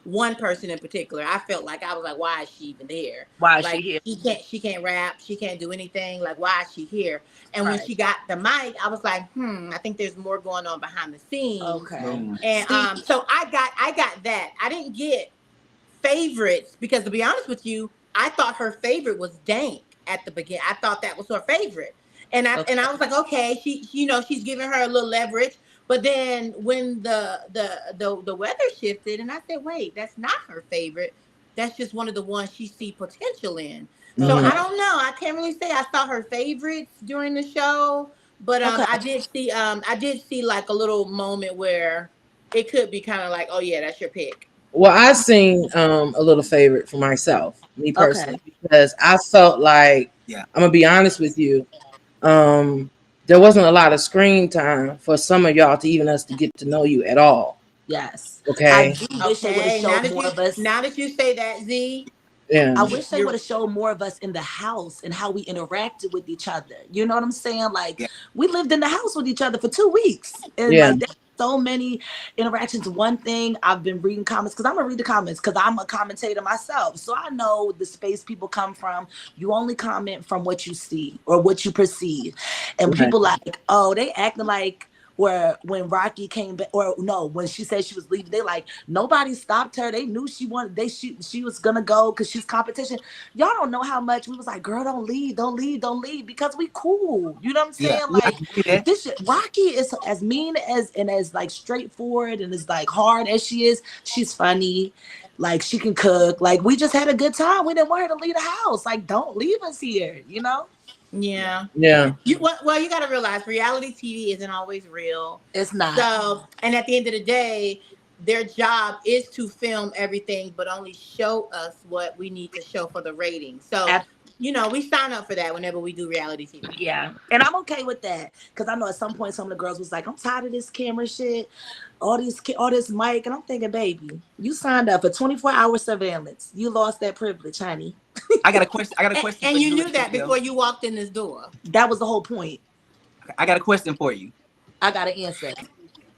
one person in particular, I felt like, I was like, why is she even there? Why is like, she here? She can't rap, she can't do anything. Like, why is she here? And when she got the mic, I was like, I think there's more going on behind the scenes. Okay. And so I got that. I didn't get favorites because, to be honest with you, I thought her favorite was Dank at the beginning. I thought that was her favorite. And I was like, okay, she's giving her a little leverage. But then when the weather shifted, and I said, wait, that's not her favorite. That's just one of the ones she see potential in. So I don't know. I can't really say I saw her favorites during the show, but I did see like a little moment where it could be kind of like, oh yeah, that's your pick. Well, I seen a little favorite for myself, me personally, because I felt like, I'm gonna be honest with you, there wasn't a lot of screen time for some of y'all to even us to get to know you at all. Yes. Okay. I do wish they would have showed more of us. Now that you say that, Z. Yeah. I wish they would have showed more of us in the house and how we interacted with each other. You know what I'm saying? Like we lived in the house with each other for 2 weeks. And like there's so many interactions. One thing, I've been reading comments, because I'm gonna read the comments because I'm a commentator myself. So I know the space people come from. You only comment from what you see or what you perceive. And people like, oh, they acting like, where when Rocky came back, or no, when she said she was leaving, they like, nobody stopped her. They knew she wanted, she was gonna go because she's competition. Y'all don't know how much we was like, girl, don't leave, because we cool. You know what I'm saying? Like this shit, Rocky is as mean as and as like straightforward and as like hard as she is. She's funny. Like she can cook. Like we just had a good time. We didn't want her to leave the house. Like, don't leave us here, you know? Yeah. You got to realize reality TV isn't always real. It's not. So, and at the end of the day, their job is to film everything, but only show us what we need to show for the ratings. So, we sign up for that whenever we do reality TV. Yeah. And I'm okay with that. Because I know at some point some of the girls was like, I'm tired of this camera shit, all this mic. And I'm thinking, baby, you signed up for 24-hour surveillance. You lost that privilege, honey. I got a question. And you knew that before you walked in this door. That was the whole point. I got a question for you. I got an answer.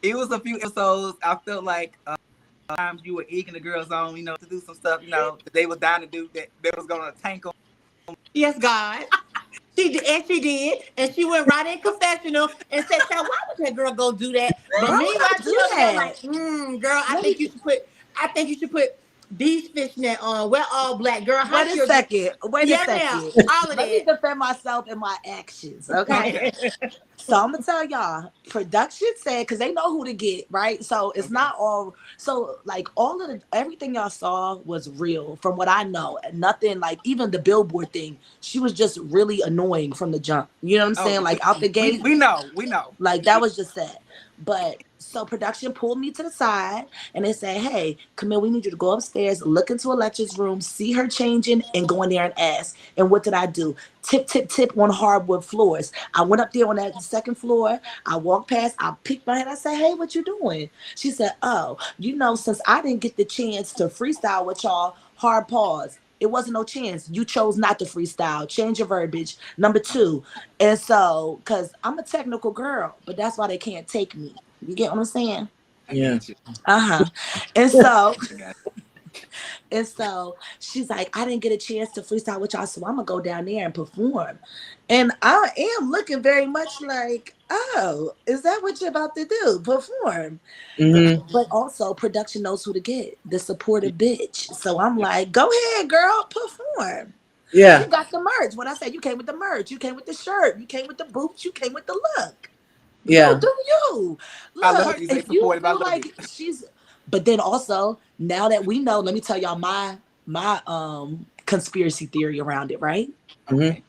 It was a few episodes. I felt like times you were egging the girls on, to do some stuff, that they was down to do that. They was gonna tank them. Yes, God. She did, and she went right in confessional and said, "Why would that girl go do that?" But meanwhile, she was like, "Girl, I think you should put these fishnet on. We're all black, girl. How Wait a your- second. Wait Yeah, a second. now, all of Let me that. defend myself and my actions. Okay. So I'm gonna tell y'all, production said, because they know who to get, right? So it's not all, so like all of the everything y'all saw was real from what I know. Nothing like even the billboard thing, she was just really annoying from the jump. You know what I'm saying? Like out the gate. We know. Like that was just sad. But so production pulled me to the side and they said, hey, Camille, we need you to go upstairs, look into Electra's room, see her changing, and go in there and ask. And what did I do? Tip, tip, tip on hardwood floors. I went up there on that second floor. I walked past, I peeked my head. I said, hey, what you doing? She said, oh, since I didn't get the chance to freestyle with y'all, hard pause. It wasn't no chance. You chose not to freestyle. Change your verbiage. Number 2. And so, because I'm a technical girl, but that's why they can't take me. You get what I'm saying? Yeah. And so she's like, I didn't get a chance to freestyle with y'all, so I'm gonna go down there and perform. And I am looking very much like, oh, is that what you're about to do? Perform. Mm-hmm. But also production knows who to get, the supportive bitch. So I'm like, go ahead, girl, perform. Yeah. You got the merch. When I said you came with the merch, you came with the shirt, you came with the boots, you came with the look. Yeah. Go do you. Look, if you feel like she's, but then also now that we know, let me tell y'all my conspiracy theory around it, right? Mm-hmm.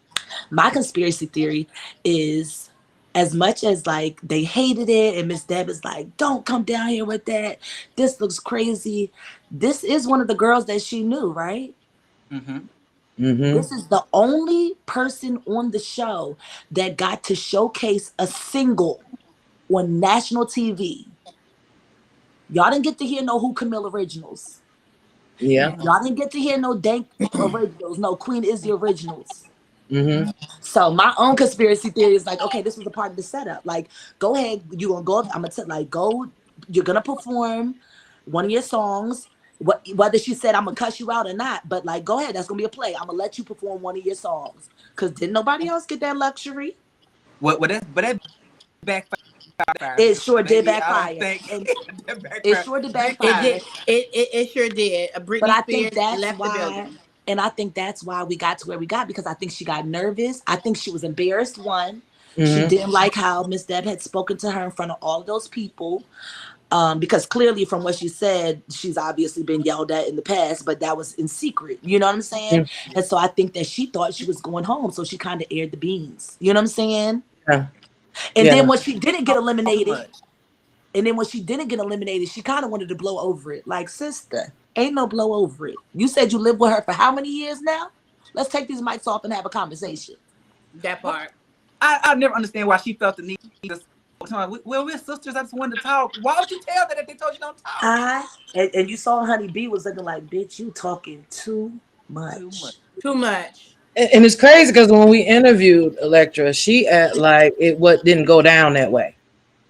My conspiracy theory is, as much as like they hated it and Miss Deb is like, don't come down here with that, this looks crazy, this is one of the girls that she knew, right? Mm-hmm. Mm-hmm. This is the only person on the show that got to showcase a single on national TV. Y'all didn't get to hear no Who Camille originals. Yeah. Y'all didn't get to hear no Dank originals, no Queen Izzy originals. Mm-hmm. So my own conspiracy theory is like, okay, this was a part of the setup. Like, go ahead, you gonna go. I'm gonna go. You're gonna perform one of your songs. Whether she said I'm gonna cuss you out or not, but like, go ahead. That's gonna be a play. I'm gonna let you perform one of your songs because didn't nobody else get that luxury? But that backfired. It sure did Maybe, backfire. It sure did backfire. It sure did. Britney But I Spears think that's left the why, building. and I think that's why we got to where we got, because I think she got nervous. I think she was embarrassed. One, she didn't like how Miss Deb had spoken to her in front of all of those people. Because clearly from what she said, she's obviously been yelled at in the past, but that was in secret. You know what I'm saying? And so I think that she thought she was going home. So she kind of aired the beans. You know what I'm saying? Yeah. And then when she didn't get eliminated, she kind of wanted to blow over it. Like, sister, ain't no blow over it. You said you lived with her for how many years now? Let's take these mics off and have a conversation. That part. I never understand why she felt the need to. Well, we're sisters. I just wanted to talk. Why would you tell that if they told you don't talk? And you saw Honey B was looking like, bitch, you talking too much. Too much. And it's crazy because when we interviewed Electra, she didn't go down that way.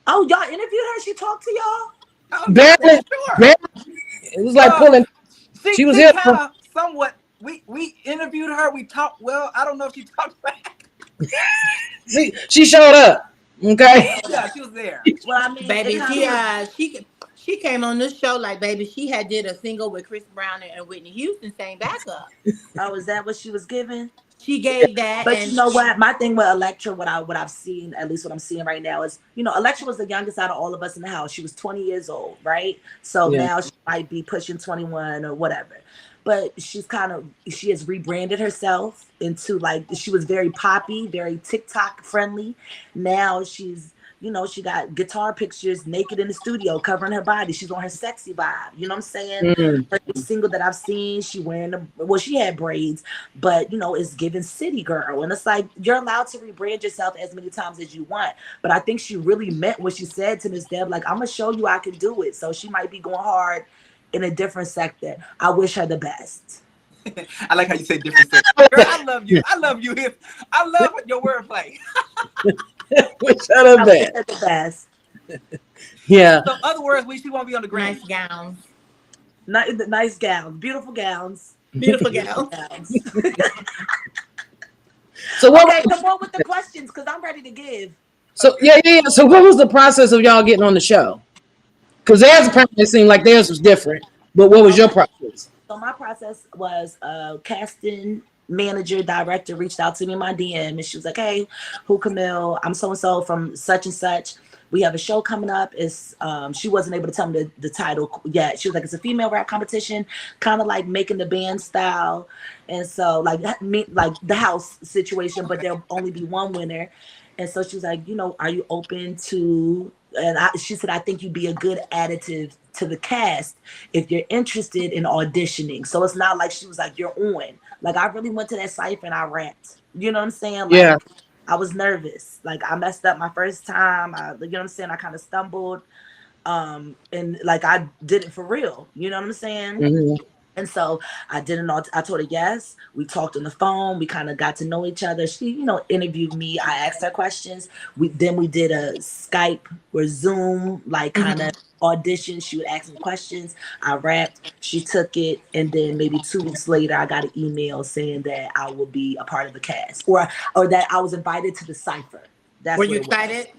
Oh, y'all interviewed her? She talked to y'all? Oh, barely. It was like pulling. She was here. Somewhat. We interviewed her. We talked. Well, I don't know if she talked back. She showed up. Okay. Yeah, she was there. Well, I mean, baby, she came on this show like, baby, she had did a single with Chris Brown and Whitney Houston sang backup. Oh, is that what she was giving? She gave that. But you know what? My thing with Electra, what I've seen, at least what I'm seeing right now, is, Electra was the youngest out of all of us in the house. She was 20 years old, right? So now she might be pushing 21 or whatever. But she has rebranded herself into, like, she was very poppy, very TikTok friendly. Now she's, she got guitar pictures naked in the studio covering her body. She's on her sexy vibe. You know what I'm saying? Mm-hmm. Her single that I've seen, she she had braids, but it's giving city girl. And it's like, you're allowed to rebrand yourself as many times as you want. But I think she really meant what she said to Miss Deb, like, I'm gonna show you I can do it. So she might be going hard in a different sector. I wish her the best. I like how you say different sector. Girl, I love you. I love you. I love your wordplay. Wish her the best. Yeah. So, in other words, she won't be on the ground. Nice gowns. Nice gowns. Beautiful gowns. Beautiful gowns. So okay, come on with the questions, because I'm ready to give. So yeah. So what was the process of y'all getting on the show? Because theirs apparently seemed like theirs was different. But what was your process? So my process was casting manager, director reached out to me in my DM and she was like, hey, who Camille? I'm so-and-so from such and such. We have a show coming up. It's she wasn't able to tell me the title yet. She was like, it's a female rap competition, kind of like Making the Band style. And so like the house situation, but there'll only be one winner. And so she was like, you know, are you open to, and she said, I think you'd be a good additive to the cast if you're interested in auditioning. So it's not like she was like, you're on. Like I really went to that cypher and I rapped. You know what I'm saying? Like, Yeah. I was nervous. Like I messed up my first time. You know what I'm saying? I kind of stumbled. And like I did it for real. You know what I'm saying? Mm-hmm. And so I told her yes. We talked on the phone. We kind of got to know each other. She, you know, interviewed me. I asked her questions. We did a Skype or Zoom, like kind of audition. She would ask me questions. I rapped. She took it. And then maybe 2 weeks later, I got an email saying that I would be a part of the cast or that I was invited to the cypher. Were you excited?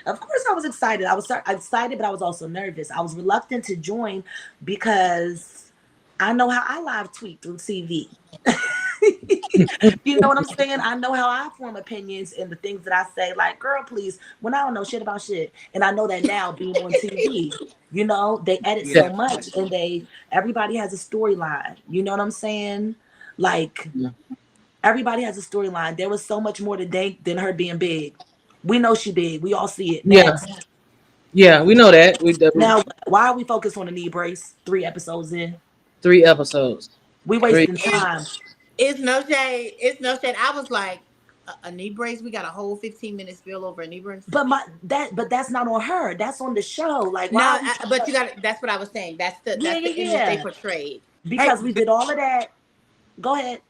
Of course I was excited. I was excited, but I was also nervous. I was reluctant to join because I know how I live tweet through TV. You know what I'm saying? I know how I form opinions and the things that I say, like, girl, please, when I don't know shit about shit. And I know that now being on TV, you know, they edit so much and everybody has a storyline. You know what I'm saying? Like, everybody has a storyline. There was so much more to Dank than her being big. We know she big. We all see it. Next. Yeah, we know that. Now, why are we focused on the knee brace? 3 episodes in. 3 episodes. We wasting time. It's no shade. It's no shade. I was like, a knee brace? We got a whole 15 minutes spill over a knee brace? But that's not on her. That's on the show. Like, but you got. That's what I was saying. That's the image they portrayed. Because we did all of that. Go ahead.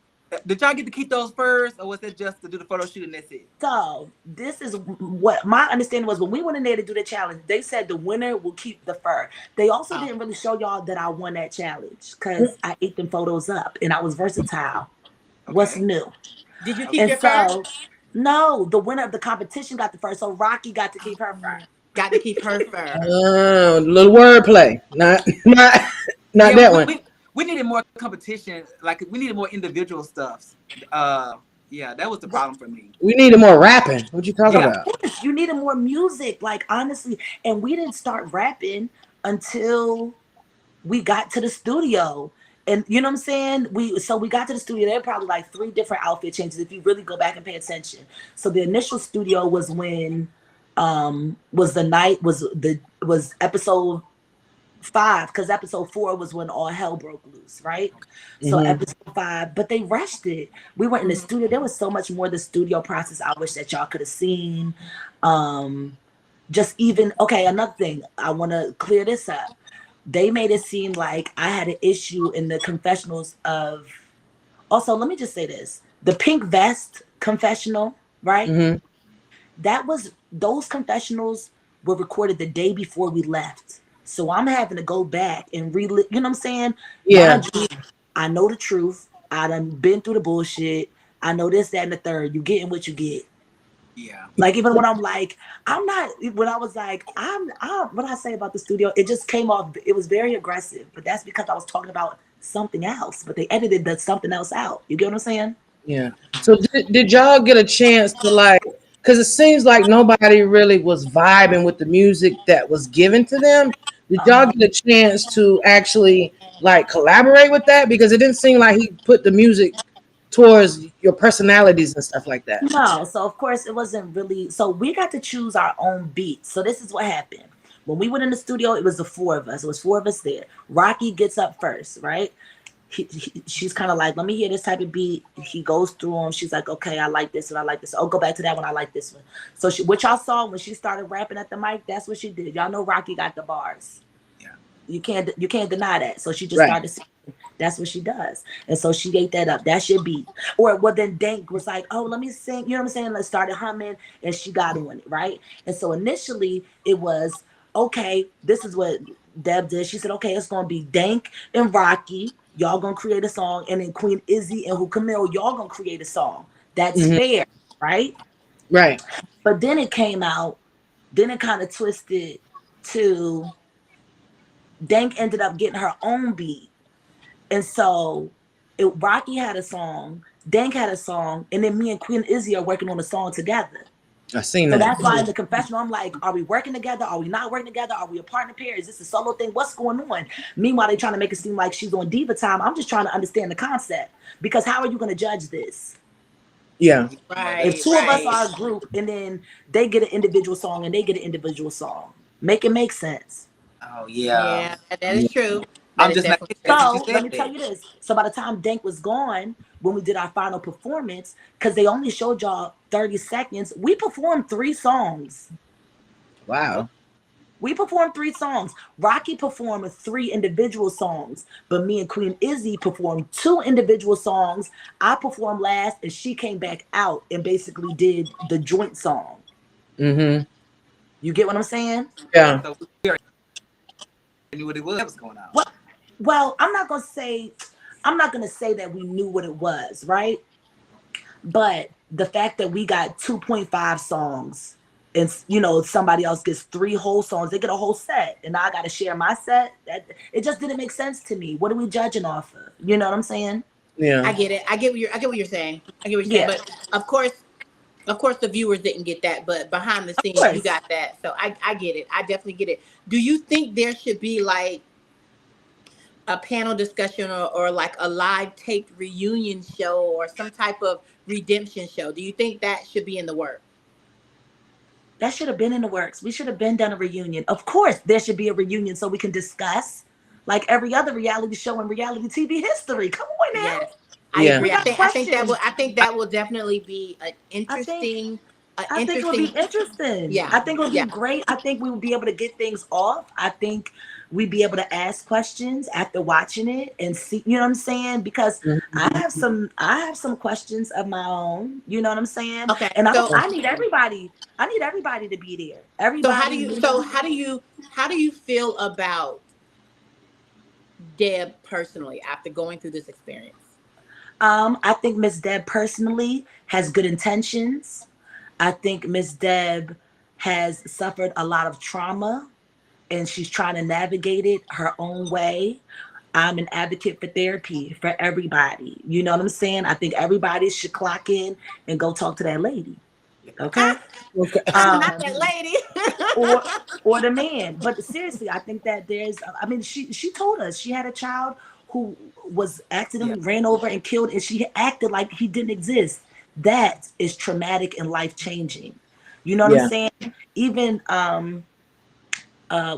Did y'all get to keep those furs, or was it just to do the photo shoot and that's it? So this is what my understanding was when we went in there to do the challenge. They said the winner will keep the fur. They also didn't really show y'all that I won that challenge because I ate them photos up and I was versatile. Okay. What's new? Did you keep your fur? No, the winner of the competition got the fur. So Rocky got to keep her fur. Got to keep her fur. Little wordplay. Not that one. We needed more competition. Like we needed more individual stuff. Yeah, that was the problem for me. We needed more rapping. What you talking about? Yes, you needed more music. Like honestly, and we didn't start rapping until we got to the studio. And you know what I'm saying? We got to the studio. There were probably like 3 different outfit changes if you really go back and pay attention. So the initial studio was when was episode 5, because episode 4 was when all hell broke loose, right? So episode 5, but they rushed it. We went in the studio. There was so much more the studio process I wish that y'all could have seen. Another thing, I want to clear this up. They made it seem like I had an issue in the confessionals of. Also, let me just say this: the pink vest confessional, right? Those confessionals were recorded the day before we left. So I'm having to go back and relive, you know what I'm saying? Yeah. I know the truth. I done been through the bullshit. I know this, that, and the third. You getting what you get. Yeah. Like even when I'm like, when I was like, what I say about the studio, it just came off, it was very aggressive, but that's because I was talking about something else, but they edited the something else out. You get what I'm saying? Yeah. So did y'all get a chance to like, because it seems like nobody really was vibing with the music that was given to them. Did y'all get a chance to actually like collaborate with that? Because it didn't seem like he put the music towards your personalities and stuff like that. No, so of course it wasn't really, so we got to choose our own beats. So this is what happened. When we went in the studio, it was the 4 of us. It was 4 of us there. Rocky gets up first, right? She's kind of like, let me hear this type of beat. He goes through them. She's like, okay, I like this and I like this. Oh, go back to that one. I like this one. So what y'all saw when she started rapping at the mic, that's what she did. Y'all know Rocky got the bars. Yeah. You can't deny that. So she just started singing. That's what she does. And so she ate that up. That's your beat. Or well, then Dank was like, oh, let me sing. You know what I'm saying? Let's start humming. And she got on it, right? And so initially it was, okay, this is what Deb did. She said, okay, it's going to be Dank and Rocky. Y'all going to create a song. And then Queen Izzy and Camille, y'all going to create a song. That's fair, right? Right. But then it came out, then it kind of twisted to Dank ended up getting her own beat. And so Rocky had a song, Dank had a song, and then me and Queen Izzy are working on a song together. I seen So that. that's why in the confessional, I'm like, are we working together? Are we not working together? Are we a partner pair? Is this a solo thing? What's going on? Meanwhile, they're trying to make it seem like she's on diva time. I'm just trying to understand the concept, because how are you going to judge this? Yeah. Right. If two of us are a group and then they get an individual song and they get an individual song, make it make sense. Oh yeah. Yeah, that is true. I'm just not. So let me tell you this. So by the time Dank was gone, when we did our final performance, because they only showed y'all 30 seconds, we performed 3 songs. Wow. We performed 3 songs. Rocky performed 3 individual songs, but me and Queen Izzy performed 2 individual songs. I performed last, and she came back out and basically did the joint song. Mm-hmm. You get what I'm saying? Yeah. So we knew what it was going on. Well, I'm not gonna say that we knew what it was, right? But the fact that we got 2.5 songs, and somebody else gets 3 whole songs, they get a whole set, and I got to share my set. That it just didn't make sense to me. What are we judging off of? You know what I'm saying? Yeah. I get it. I get what you're saying. But of course, the viewers didn't get that. But behind the scenes, you got that. So I get it. I definitely get it. Do you think there should be like a panel discussion or like a live taped reunion show or some type of redemption show? Do you think that should be in the works? That should have been in the works. We should have been done a reunion. Of course, there should be a reunion so we can discuss like every other reality show in reality TV history. Come on now. Yes, I agree. I think that will definitely be an interesting. I think it would be interesting. Yeah. I think it would be great. I think we would be able to get things off. I think we'd be able to ask questions after watching it and see, you know what I'm saying? Because I have some questions of my own, you know what I'm saying? Okay. And I need everybody to be there. Everybody. So how do you feel about Deb personally after going through this experience? I think Miss Deb personally has good intentions. I think Miss Deb has suffered a lot of trauma and she's trying to navigate it her own way. I'm an advocate for therapy for everybody. You know what I'm saying? I think everybody should clock in and go talk to that lady. Okay? Not that lady. or the man. But seriously, I think that she told us she had a child who was accidentally ran over and killed, and she acted like he didn't exist. That is traumatic and life-changing. You know what I'm saying? Even what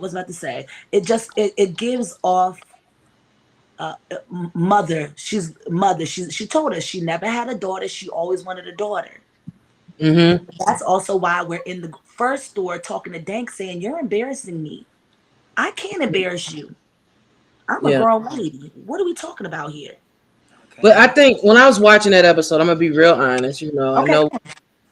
was I about to say? It gives off mother. She told us she never had a daughter. She always wanted a daughter. Mm-hmm. That's also why we're in the first store talking to Dank saying, "You're embarrassing me. I can't embarrass you. I'm a grown lady. What are we talking about here?" But I think when I was watching that episode, I'm gonna be real honest, I know. All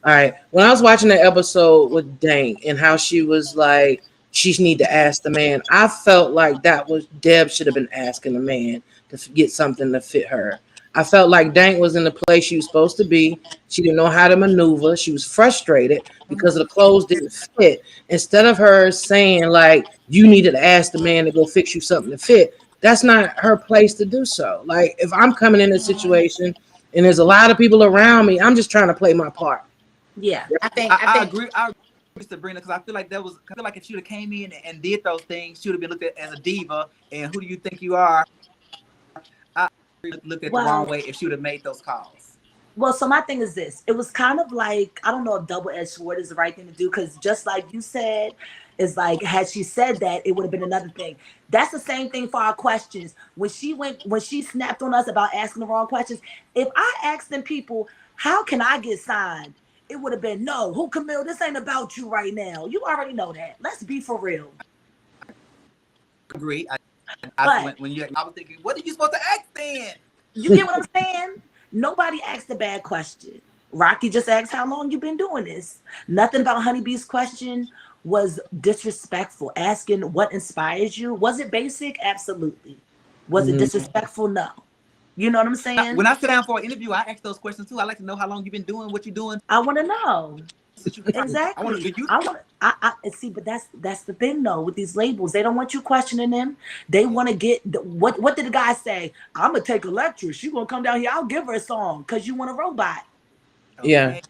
right. When I was watching that episode with Dank and how she was like, she need to ask the man, I felt like Deb should have been asking the man to get something to fit her. I felt like Dank was in the place she was supposed to be. She didn't know how to maneuver. She was frustrated because the clothes didn't fit. Instead of her saying like, you needed to ask the man to go fix you something to fit, that's not her place to do so. Like if I'm coming in a situation and there's a lot of people around me, I'm just trying to play my part. Yeah, I agree. I agree with Sabrina because I feel like if she would have came in and did those things, she would have been looked at as a diva. And who do you think you are? I looked at the wrong way if she would have made those calls. Well, so my thing is this. It was kind of like, I don't know if double-edged sword is the right thing to do, because just like you said, it's like, had she said that, it would have been another thing. That's the same thing for our questions. When she snapped on us about asking the wrong questions, if I asked them people, how can I get signed? It would have been, no, who Camille, this ain't about you right now. You already know that. Let's be for real. Agree. I was thinking, what are you supposed to ask then? You get what I'm saying? Nobody asked a bad question. Rocky just asked how long you been doing this. Nothing about Honeybee's question was disrespectful. Asking what inspires you. Was it basic? Absolutely. Was it disrespectful? No. You know what I'm saying? When I sit down for an interview, I ask those questions too. I like to know how long you've been doing what you're doing. I want to know. Exactly. I see, but that's the thing though with these labels. They don't want you questioning them. They want to get what did the guy say? I'm gonna take Electra. She gonna come down here. I'll give her a song because you want a robot. Yeah.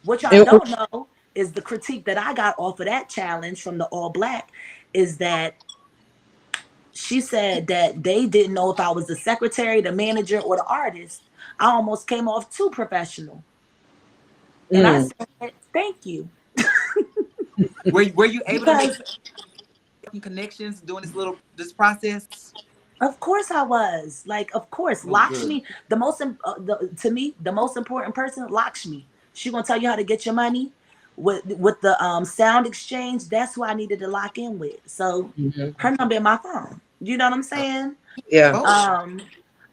What y'all don't know is the critique that I got off of that challenge from the All Black is that she said that they didn't know if I was the secretary, the manager, or the artist. I almost came off too professional. And I said, thank you. Were you able to make some connections during this process? Of course I was. Like, of course, Lakshmi, to me, the most important person, Lakshmi. She gonna tell you how to get your money with the sound exchange. That's who I needed to lock in with. So her number in my phone. You know what I'm saying? Yeah.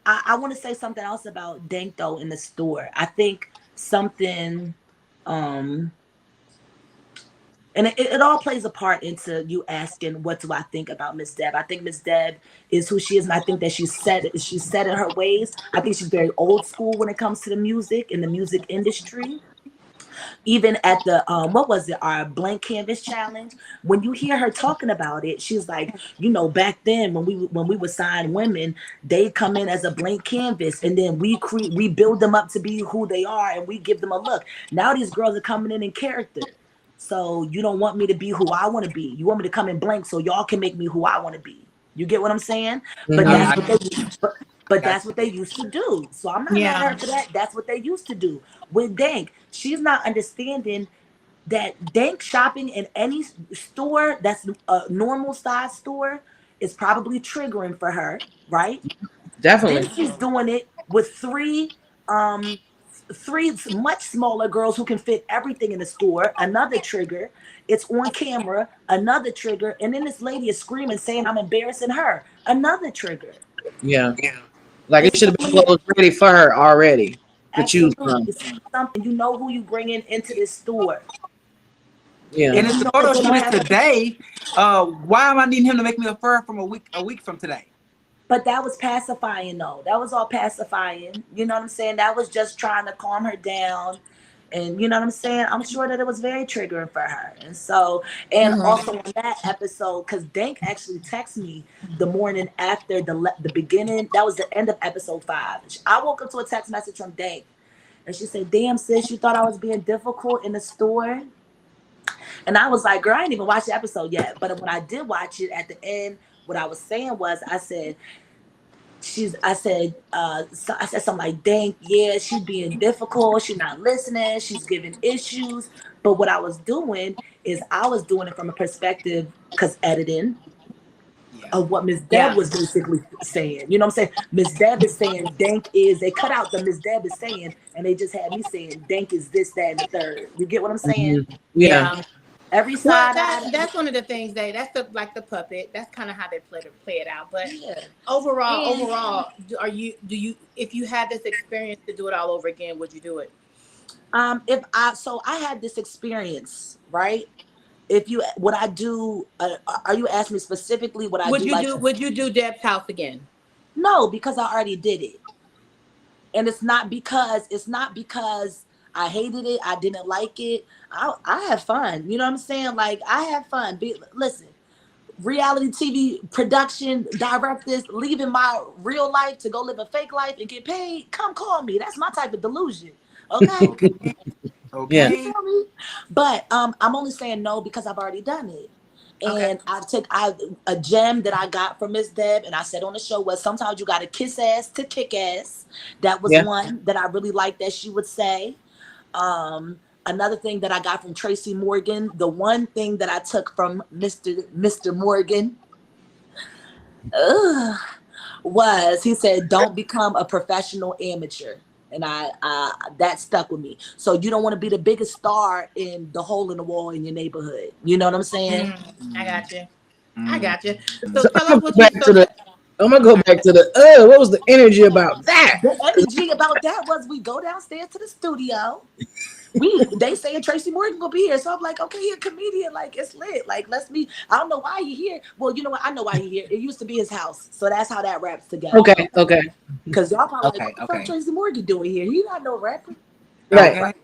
I want to say something else about Dank though in the store. I think something and it all plays a part into you asking, what do I think about Miss Deb? I think Miss Deb is who she is, and I think that she's set in her ways. I think she's very old school when it comes to the music and the music industry. Even at the our blank canvas challenge, when you hear her talking about it, she's like, you know, back then when we would sign women, they come in as a blank canvas, and then we build them up to be who they are, and we give them a look. Now these girls are coming in character. So you don't want me to be who I want to be. You want me to come in blank so y'all can make me who I want to be. You get what I'm saying? But that's what they used to do. So I'm not mad at her for that. That's what they used to do. With Dank, she's not understanding that Dank shopping in any store that's a normal size store is probably triggering for her, right? Definitely. Then she's doing it with three much smaller girls who can fit everything in the store. Another trigger. It's on camera. Another trigger. And then this lady is screaming, saying I'm embarrassing her. Another trigger. Yeah. Like it should have been clothes ready for her already to choose from. Something you know who you bringing into this store. Yeah. And if the photo shoot is today, why am I needing him to make me a fur from a week from today? But that was pacifying though. That was all pacifying. You know what I'm saying? That was just trying to calm her down. And you know what I'm saying? I'm sure that it was very triggering for her. And so, and also on that episode, because Dank actually texted me the morning after the beginning, that was the end of episode 5. I woke up to a text message from Dank. And she said, damn sis, you thought I was being difficult in the store? And I was like, girl, I didn't even watch the episode yet. But when I did watch it at the end, what I was saying was, I said something like, Dank, yeah, she's being difficult. She's not listening. She's giving issues. But what I was doing is I was doing it from a perspective, because editing, of what Miss Deb was basically saying. You know what I'm saying? Miss Deb is saying Dank is, they cut out the Miss Deb is saying, and they just had me saying Dank is this, that, and the third. You get what I'm saying? Yeah. Every side. That's one of the things that's like the puppet. That's kind of how they play it out. But overall, do you if you had this experience to do it all over again, would you do it? I had this experience, right? Would I do? Are you asking me specifically what I do? Would you do Deb's house again? No, because I already did it, and it's not because I hated it. I didn't like it. I had fun. You know what I'm saying? Like, I had fun. Listen, reality TV production directors leaving my real life to go live a fake life and get paid. Come call me. That's my type of delusion. Okay. Okay. Yeah. You feel me? But I'm only saying no because I've already done it. And a gem that I got from Miss Deb, and I said on the show, was sometimes you got to kiss ass to kick ass. That was one that I really liked that she would say. Another thing that I got from Tracy Morgan, the one thing that I took from Mr. Morgan was, he said, don't become a professional amateur. And I that stuck with me. So you don't want to be the biggest star in the hole in the wall in your neighborhood. You know what I'm saying? I got you. So tell us what I'm gonna go back to the what was the energy about that? The energy about that was, we go downstairs to the studio. They saying Tracy Morgan gonna be here, so I'm like, okay, you're a comedian, like it's lit, like let's meet. I don't know why you're here. Well, you know what? I know why you're here. It used to be his house, so that's how that wraps together. Okay. Because y'all probably what the fuck Tracy Morgan doing here? He not no rapper, Right.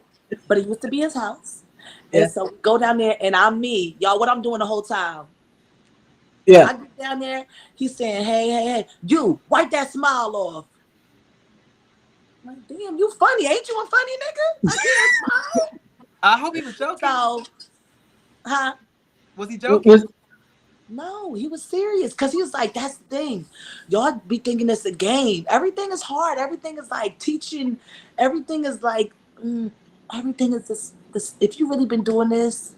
But it used to be his house. And so we go down there, and I'm me, y'all. What I'm doing the whole time? Yeah. I get down there. He's saying, "Hey, you wipe that smile off." I'm like, damn, you funny, ain't you a funny nigga? I can't smile. I hope he was joking. So, huh? Was he joking? No, he was serious because he was like, that's the thing. Y'all be thinking it's a game. Everything is hard. Everything is like teaching. Everything is like, everything is this. If you really been doing this,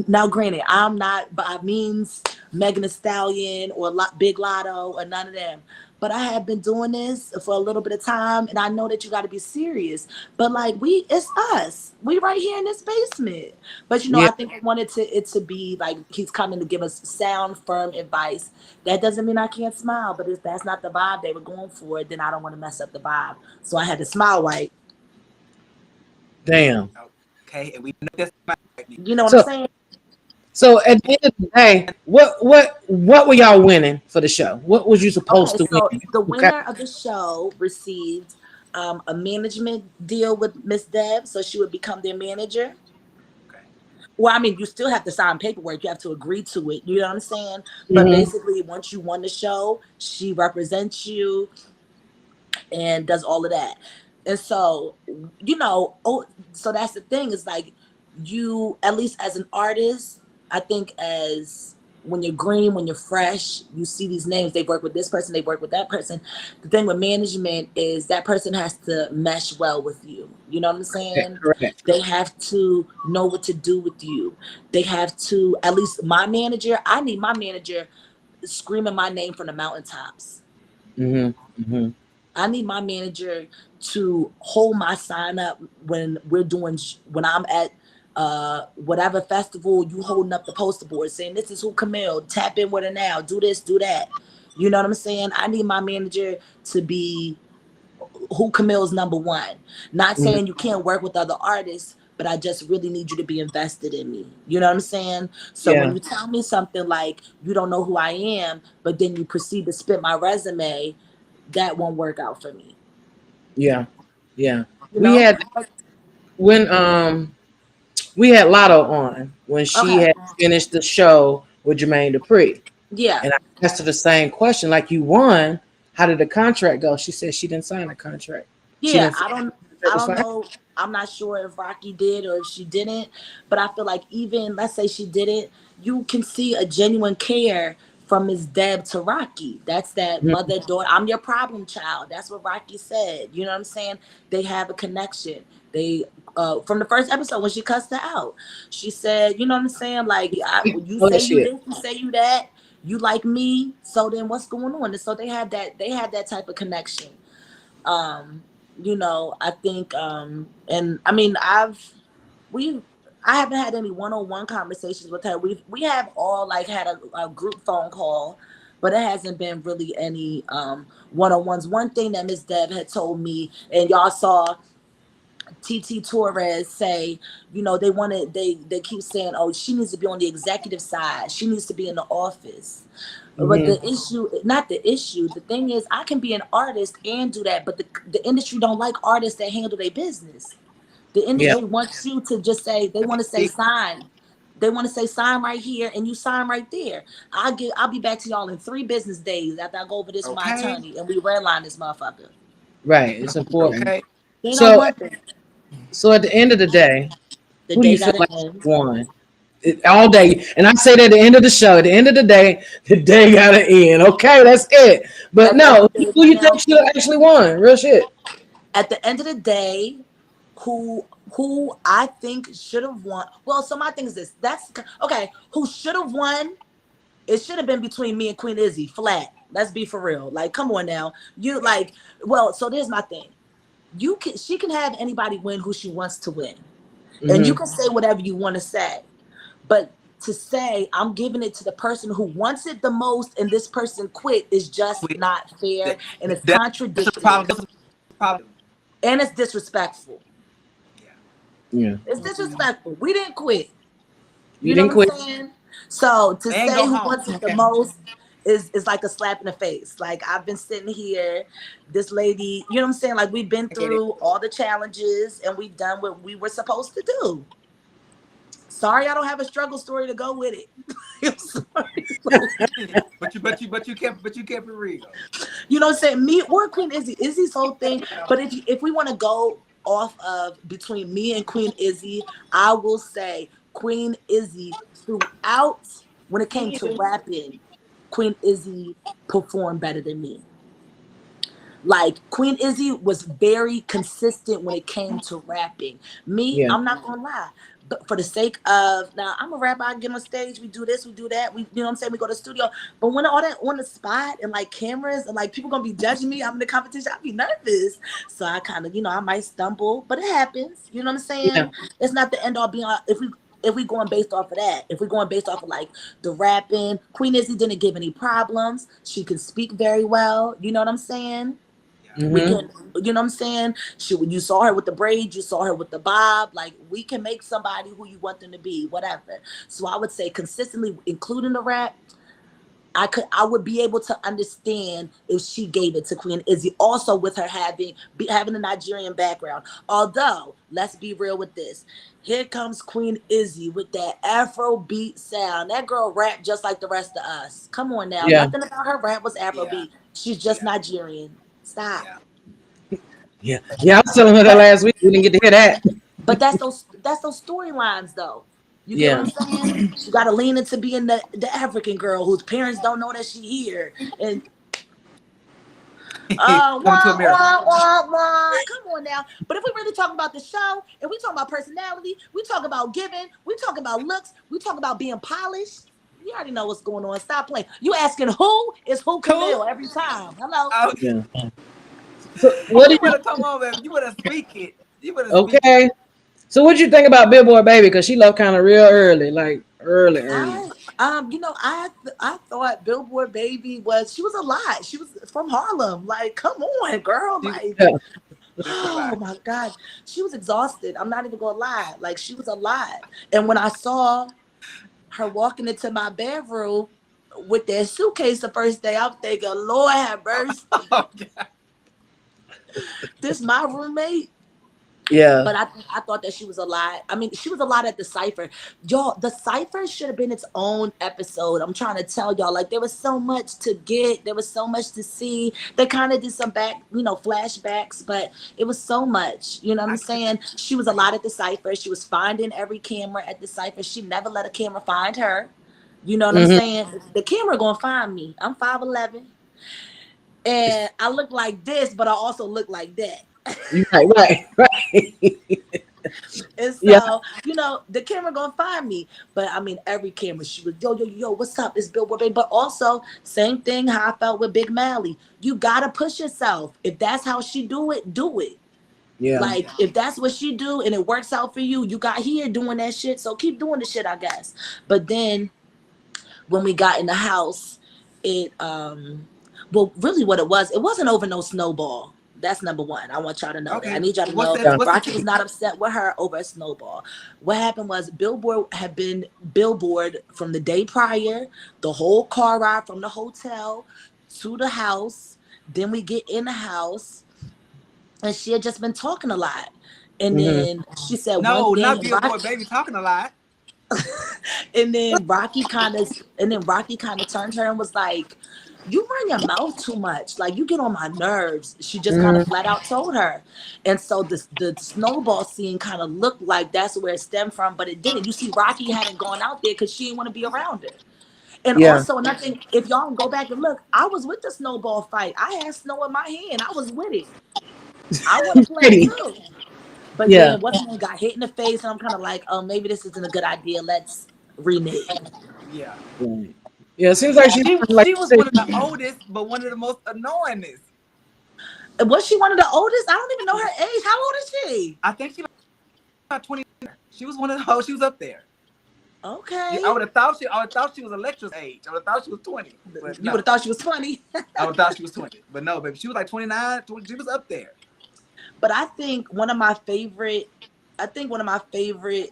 now granted, I'm not by means Megan Thee Stallion or Big Lotto or none of them. But I have been doing this for a little bit of time, and I know that you got to be serious. But like it's us. We right here in this basement. But you know, I think I wanted it to be like he's coming to give us sound, firm advice. That doesn't mean I can't smile. But if that's not the vibe they were going for, then I don't want to mess up the vibe. So I had to smile white. Damn. Okay, and we know that's you know what I'm saying. So at the end of the day, what were y'all winning for the show? What was you supposed to win? The winner of the show received a management deal with Miss Deb, so she would become their manager. Okay. Well, I mean, you still have to sign paperwork. You have to agree to it. You know what I'm saying? But basically, once you won the show, she represents you and does all of that. And so, you know, so that's the thing. Is like you, at least as an artist, I think as when you're green, when you're fresh, you see these names, they work with this person, they work with that person. The thing with management is that person has to mesh well with you. You know what I'm saying? Correct. They have to know what to do with you. They have to, at least my manager, I need my manager screaming my name from the mountaintops. I need my manager to hold my sign up when I'm at whatever festival, you holding up the poster board saying this is who Camille, tap in with her now, do this, do that. You know what I'm saying? I need my manager to be who Camille's number one. Not saying you can't work with other artists, but I just really need you to be invested in me. You know what I'm saying? So when you tell me something like you don't know who I am, but then you proceed to spit my resume, that won't work out for me. Yeah. You We know? had we had Lotto on when she had finished the show with Jermaine Dupri. Yeah. And I asked her the same question, like, you won, how did the contract go? She said she didn't sign a contract. Yeah, I don't know. I'm not sure if Rocky did or if she didn't, but I feel like even, let's say she didn't, you can see a genuine care from Ms. Deb to Rocky. That's that mother, daughter, I'm your problem child. That's what Rocky said. You know what I'm saying? They have a connection. They from the first episode when she cussed her out, she said, you know what I'm saying? Like, you say you this, you say you that, you like me. So then what's going on? And so they had that type of connection. You know, I think, and I mean, I haven't had any one-on-one conversations with her. We have all like had a group phone call, but it hasn't been really any one-on-ones. One thing that Ms. Deb had told me, and y'all saw TT Torres say, you know, they keep saying, oh, she needs to be on the executive side. She needs to be in the office. But the thing is, I can be an artist and do that, but the industry don't like artists that handle their business. The industry wants you to just say, they want to say sign. They want to say sign right here and you sign right there. I'll be back to y'all in 3 business days after I go over this with my attorney and we redline this motherfucker. Right, it's important. Okay. So at the end of the day, who do you feel like won? all day. And I say that at the end of the show, at the end of the day gotta end. Okay, that's it. But no, who you think should have actually won? Real shit. At the end of the day, who I think should have won. Well, so my thing is this. That's okay. Who should have won? It should have been between me and Queen Izzy, flat. Let's be for real. Like, come on now. You like, well, so there's my thing. She can have anybody win who she wants to win. Mm-hmm. And you can say whatever you want to say. But to say I'm giving it to the person who wants it the most and this person quit is just not fair. And it's contradictory. And it's disrespectful. Yeah. It's disrespectful. We didn't quit. You didn't quit. Saying? So to say who wants it the most is like a slap in the face. Like, I've been sitting here, this lady, you know what I'm saying? Like, we've been through all the challenges and we've done what we were supposed to do. Sorry, I don't have a struggle story to go with it. I'm sorry. but you kept it real. You know what I'm saying? Me or Queen Izzy's whole thing. But if we want to go off of between me and Queen Izzy, I will say Queen Izzy throughout, when it came to rapping, Queen Izzy performed better than me. Like, Queen Izzy was very consistent when it came to rapping. Me, I'm not gonna lie. But for the sake of, now I'm a rapper, I get on stage, we do this, we do that, we, you know what I'm saying, we go to the studio. But when all that on the spot and like cameras and like people gonna be judging me, I'm in the competition, I'll be nervous. So I kind of, you know, I might stumble, but it happens. You know what I'm saying? Yeah. It's not the end all be all. If we going based off of that, if we're going based off of like the rapping, Queen Izzy didn't give any problems. She can speak very well. You know what I'm saying? Mm-hmm. We can, you know what I'm saying? You saw her with the braids, you saw her with the bob. Like, we can make somebody who you want them to be, whatever. So I would say consistently, including the rap, I would be able to understand if she gave it to Queen Izzy. Also, with her having a Nigerian background. Although, let's be real with this. Here comes Queen Izzy with that Afro beat sound. That girl rapped just like the rest of us. Come on now. Yeah. Nothing about her rap was Afro beat. She's just Nigerian. Stop. Yeah. I was telling her that last week. We didn't get to hear that. But that's those storylines, though. You get what I'm saying? She got to lean into being the African girl whose parents don't know that she here. And come on now. But if we really talk about the show, and we talk about personality, we talk about giving, we talk about looks, we talk about being polished. You already know what's going on. Stop playing. You asking who is who Camille every time. Hello. Oh, yeah. So what you better come on, baby. You better speak it. Okay. So what you think about Billboard Baby? Because she left kind of real early, like early. You know, I thought Billboard Baby she was a lot. She was from Harlem. Like, come on, girl. Like, oh my God. She was exhausted. I'm not even gonna lie. Like, she was a lot. And when I saw her walking into my bedroom with that suitcase the first day, I'm thinking, Lord have mercy. Oh, this my roommate. Yeah. But I thought that she was a lot. I mean, she was a lot at the Cypher. Y'all, the Cypher should have been its own episode. I'm trying to tell y'all, like, there was so much to get. There was so much to see. They kind of did some flashbacks, but it was so much. You know what I'm saying? She was a lot at the Cypher. She was finding every camera at the Cypher. She never let a camera find her. You know what I'm saying? The camera gonna find me. I'm 5'11", and I look like this, but I also look like that. Right. And so, you know, the camera gonna find me. But I mean, every camera, she was, yo, what's up? It's Billboard Baby. But also, same thing how I felt with Big Mally. You gotta push yourself. If that's how she do it, do it. Yeah. Like, if that's what she do and it works out for you, you got here doing that shit. So keep doing the shit, I guess. But then when we got in the house, it well, really what it wasn't over no snowball. That's number one. I want y'all to know that. I need y'all to know that Rocky was not upset with her over a snowball. What happened was Billboard had been Billboard from the day prior, the whole car ride from the hotel to the house. Then we get in the house, and she had just been talking a lot. And then she said, "No, not Billboard Baby talking a lot." And then Rocky kind of turned her and was like, you run your mouth too much. Like, you get on my nerves. She just kind of flat out told her. And so the snowball scene kind of looked like that's where it stemmed from, but it didn't. You see, Rocky hadn't gone out there because she didn't want to be around her. And also, and I think if y'all go back and look, I was with the snowball fight. I had snow in my hand. I was with it. I want to play it too. But then what's name got hit in the face, and I'm kind of like, oh, maybe this isn't a good idea. Let's renege. Yeah. Yeah, it seems like she was one of the oldest, but one of the most annoyingest. Was she one of the oldest? I don't even know her age. How old is she? I think she was about 20. She was one of the. She was up there. Okay. I would have thought she was Electra's age. I would have thought she was 20. You would have thought she was 20. I would have thought she was 20, but no, baby, she was like 29. 20, she was up there. But I think one of my favorite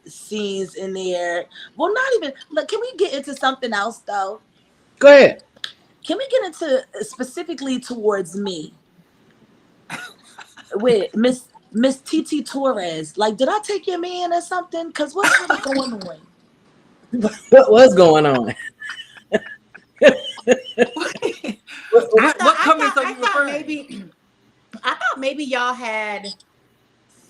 scenes in there. Well, not even. Look, can we get into something else though? Go ahead. Can we get into specifically towards me with Miss TT Torres? Like, did I take your man or something? Cause what's really going on? What was going on? What comments are you referring? I thought maybe y'all had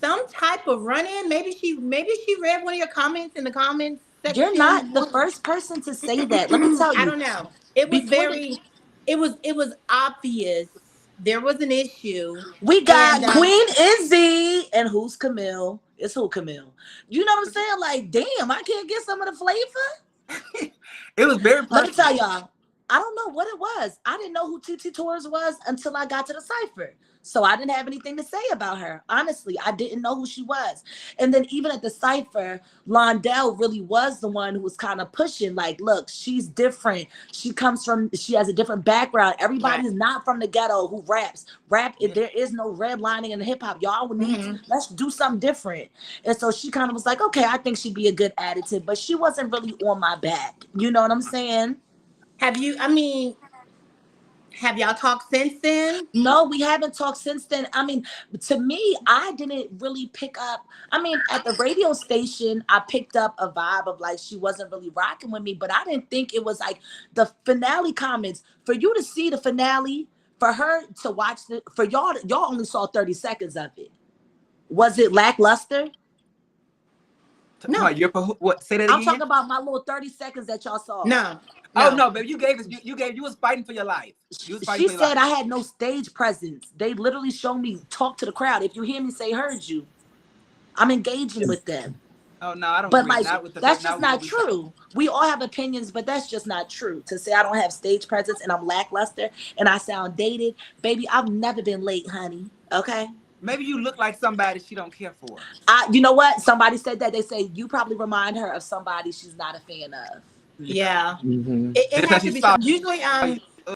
some type of run-in. Maybe she read one of your comments in the comments section. You're not the first person to say that. Let me tell you. I don't know. It was it was obvious there was an issue. We got Queen Izzy and who's Camille? It's who Camille. You know what I'm saying? Like, damn, I can't get some of the flavor. It was very personal. Let me tell y'all, I don't know what it was. I didn't know who TT Torres was until I got to the cipher. So I didn't have anything to say about her. Honestly, I didn't know who she was. And then even at the cipher, Londell really was the one who was kind of pushing, like, look, she's different. She has a different background. Everybody's not from the ghetto who raps. There is no redlining in hip hop. Y'all would need let's do something different. And so she kind of was like, okay, I think she'd be a good additive, but she wasn't really on my back. You know what I'm saying? Have y'all talked since then? No, we haven't talked since then. I mean, to me, I didn't really pick up. I mean, at the radio station, I picked up a vibe of like she wasn't really rocking with me, but I didn't think it was like the finale comments. For you to see the finale, for her to watch for y'all only saw 30 seconds of it. Was it lackluster? No. What? Say that again. I'm talking about my little 30 seconds that y'all saw. No. Oh no, baby, you was fighting for your life. She said I had no stage presence. They literally showed me talk to the crowd. If you hear me say heard you, I'm engaging with them. Oh no, I don't. But like that's just not true. We all have opinions, but that's just not true. To say I don't have stage presence and I'm lackluster and I sound dated, baby, I've never been late, honey. Okay. Maybe you look like somebody she don't care for. You know what? Somebody said that. They say you probably remind her of somebody she's not a fan of. Yeah. Mm-hmm. It has to be usually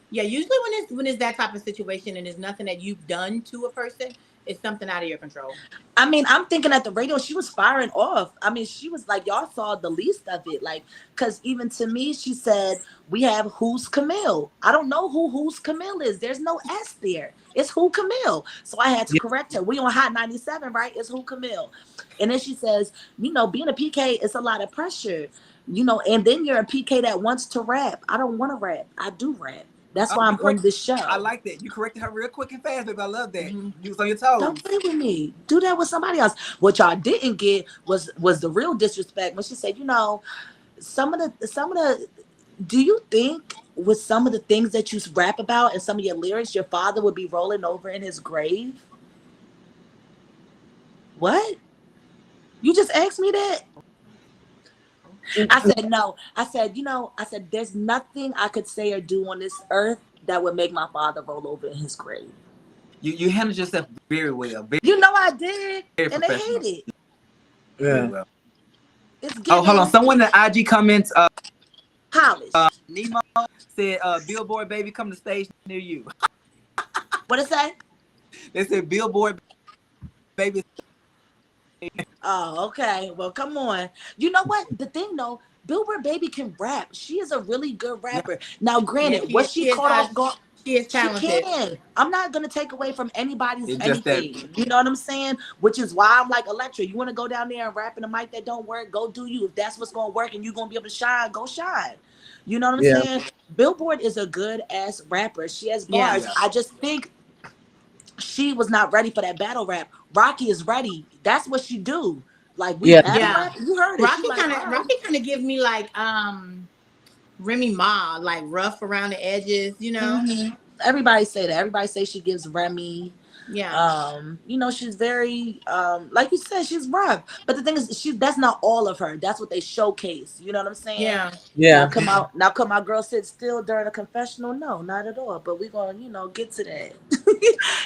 usually when it's that type of situation and it's nothing that you've done to a person, it's something out of your control. I mean, I'm thinking at the radio, she was firing off. I mean, she was like, y'all saw the least of it. Like, because even to me, she said, we have who's Camille. I don't know who's Camille is. There's no S there. It's who Camille. So I had to correct her. We on Hot 97, right? It's who Camille. And then she says, you know, being a PK, it's a lot of pressure. You know, and then you're a PK that wants to rap. I don't want to rap. I do rap. That's why I'm on this show. I like that. You corrected her real quick and fast, baby. I love that. You was on your toes. Don't play with me. Do that with somebody else. What y'all didn't get was the real disrespect when she said, you know, some of the do you think with some of the things that you rap about and some of your lyrics, your father would be rolling over in his grave? What? You just asked me that? I said, no. I said, you know, there's nothing I could say or do on this earth that would make my father roll over in his grave. You handled yourself very well. You know I did. And they hate it. Yeah. Well. Hold on. Someone in the IG comments, Polish. Nemo said, Billboard baby, come to stage near you. What it say? They said Billboard baby. Oh, okay. Well, come on. You know what? The thing though, Billboard Baby can rap. She is a really good rapper. Now, granted, she caught off guard. She is talented. She can. I'm not gonna take away from anybody's anything. You know what I'm saying? Which is why I'm like, Electra, you want to go down there and rap in a mic that don't work? Go do you. If that's what's gonna work and you're gonna be able to shine, go shine. You know what I'm saying? Billboard is a good ass rapper. She has bars. I just think she was not ready for that battle rap. Rocky is ready. That's what she do. Like you heard it. Rocky kind of gives me like Remy Ma, like rough around the edges, you know. Mm-hmm. Everybody say that. Everybody say she gives Remy. Yeah. You know, she's very like you said, she's rough. But the thing is, that's not all of her. That's what they showcase. You know what I'm saying? Yeah. Yeah. Now come out girl sit still during a confessional. No, not at all. But we're gonna, you know, get to that.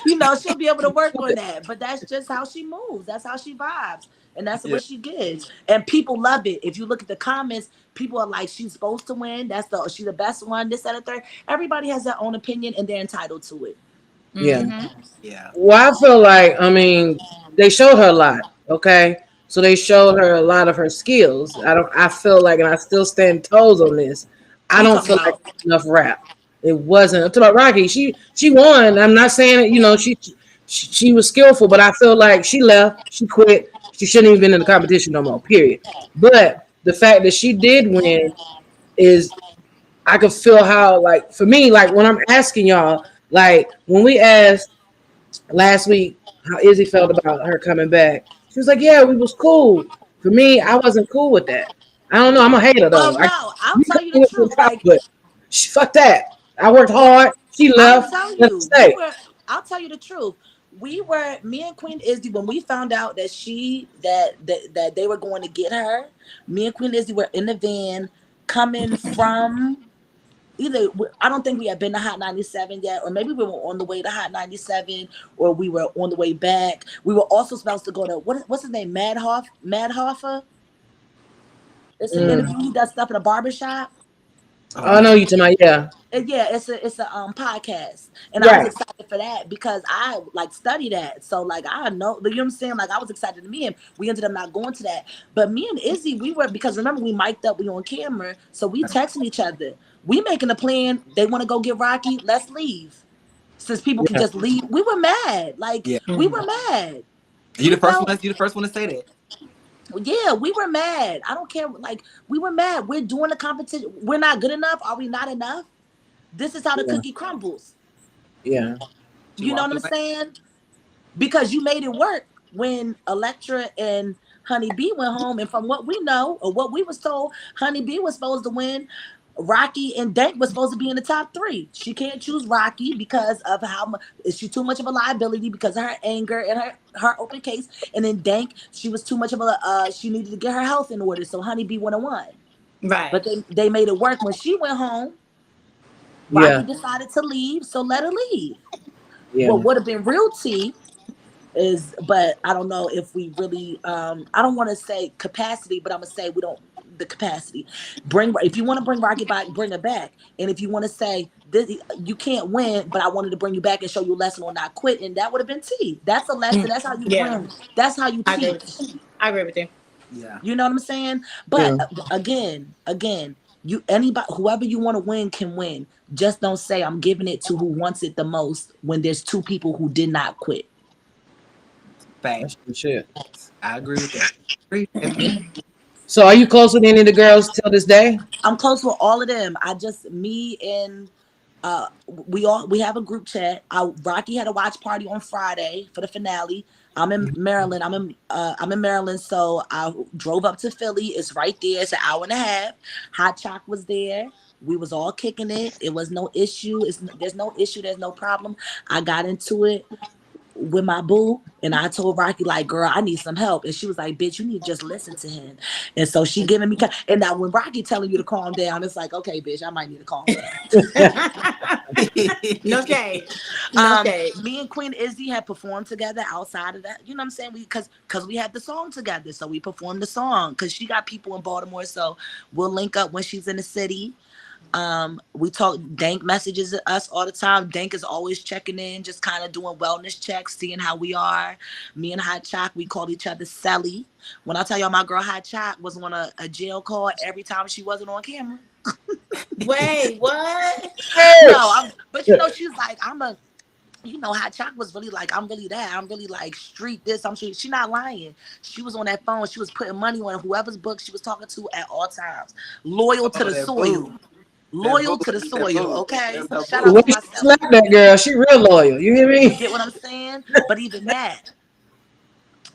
You know, she'll be able to work on that. But that's just how she moves. That's how she vibes. And that's what she gives. And people love it. If you look at the comments, people are like, she's supposed to win. She's the best one, this, that, and third. Everybody has their own opinion and they're entitled to it. Yeah. Mm-hmm. Yeah. Well, I feel like, I mean, they showed her a lot. Okay. So they showed her a lot of her skills. I feel like, and I still stand toes on this. I don't feel like enough rap. It wasn't. I'm talking about Rocky. She won. I'm not saying it, you know, she was skillful, but I feel like she left. She quit. She shouldn't even been in the competition no more, period. But the fact that she did win is, I could feel how, like, for me, like when I'm asking y'all, like when we asked last week how Izzy felt about her coming back, she was like, "Yeah, we was cool." For me, I wasn't cool with that. I don't know. I'm a hater Well, though. no, I'll tell you the truth. But fuck that. I worked hard. She I'm left. gonna tell Let her you, stay. I'll tell you the truth. Me and Queen Izzy, when we found out that that they were going to get her, me and Queen Izzy were in the van coming from either, I don't think we had been to Hot 97 yet, or maybe we were on the way to Hot 97, or we were on the way back. We were also supposed to go to what's his name, Mad Hoffa. It's the interview. He does stuff in a barbershop. Oh, I know you talking about, yeah. Yeah, it's a podcast, and Right. I was excited for that because I like study that. So like I know, you know what I'm saying? Like I was excited to meet him. We ended up not going to that, but me and Izzy, we were, because remember we mic'd up, we on camera, so we texting each other. We making a plan. They want to go get Rocky. Let's leave. Since people can just leave, we were mad. Like we were mad. You the first one. You the first one to say that. Yeah, we were mad. I don't care. Like we were mad. We're doing the competition. We're not good enough. Are we not enough? This is how the cookie crumbles. Yeah. You know what I'm saying? Because you made it work when Electra and Honey B went home. And from what we know, or what we was told, Honey B was supposed to win. Rocky and Dank was supposed to be in the top 3. She can't choose Rocky because of how much, is she too much of a liability because of her anger and her open case. And then Dank, she was too much of a, she needed to get her health in order. So Honey B would've won. Right. But they made it work when she went home. Rocky decided to leave, so let her leave. Yeah. What would have been real tea is, but I don't know if we really, I don't want to say capacity, but I'm gonna say we don't, the capacity. If you want to bring Rocky back, bring her back. And if you want to say this, you can't win, but I wanted to bring you back and show you a lesson on not quitting, that would have been tea. That's a lesson. That's how you bring. That's how you teach. I agree with you. Yeah. You know what I'm saying? But again, whoever you want to win can win. Just don't say I'm giving it to who wants it the most when there's 2 people who did not quit. Thanks. Shit. I agree with that. So are you close with any of the girls till this day? I'm close with all of them. Me and we have a group chat. Rocky had a watch party on Friday for the finale. I'm in Maryland. I'm in Maryland, so I drove up to Philly. It's right there. It's an hour and a half. Hot Chalk was there. We was all kicking it. It was no issue. There's no issue. There's no problem. I got into it with my boo, and I told Rocky, like, girl, I need some help. And she was like, bitch, you need to just listen to him. And so she giving me, and now when Rocky telling you to calm down, it's like, okay, bitch, I might need to calm down. No shade. Me and Queen Izzy had performed together outside of that. You know what I'm saying? Because we had the song together. So we performed the song because she got people in Baltimore. So we'll link up when she's in the city. We talk. Dank messages us all the time. Dank is always checking in, just kind of doing wellness checks, seeing how we are. Me and Hot Chalk, we called each other Sally. When I tell y'all, my girl Hot Chalk was on a jail call every time she wasn't on camera. Wait, what? No, but you know, she's like, Hot Chalk was really like, I'm really that. I'm really like street this. I'm street. She's not lying. She was on that phone. She was putting money on whoever's book she was talking to at all times. Loyal to the soil. Loyal to the soil, okay? Shout out to myself. Slap that girl. She real loyal. You hear me? You get what I'm saying? But even that,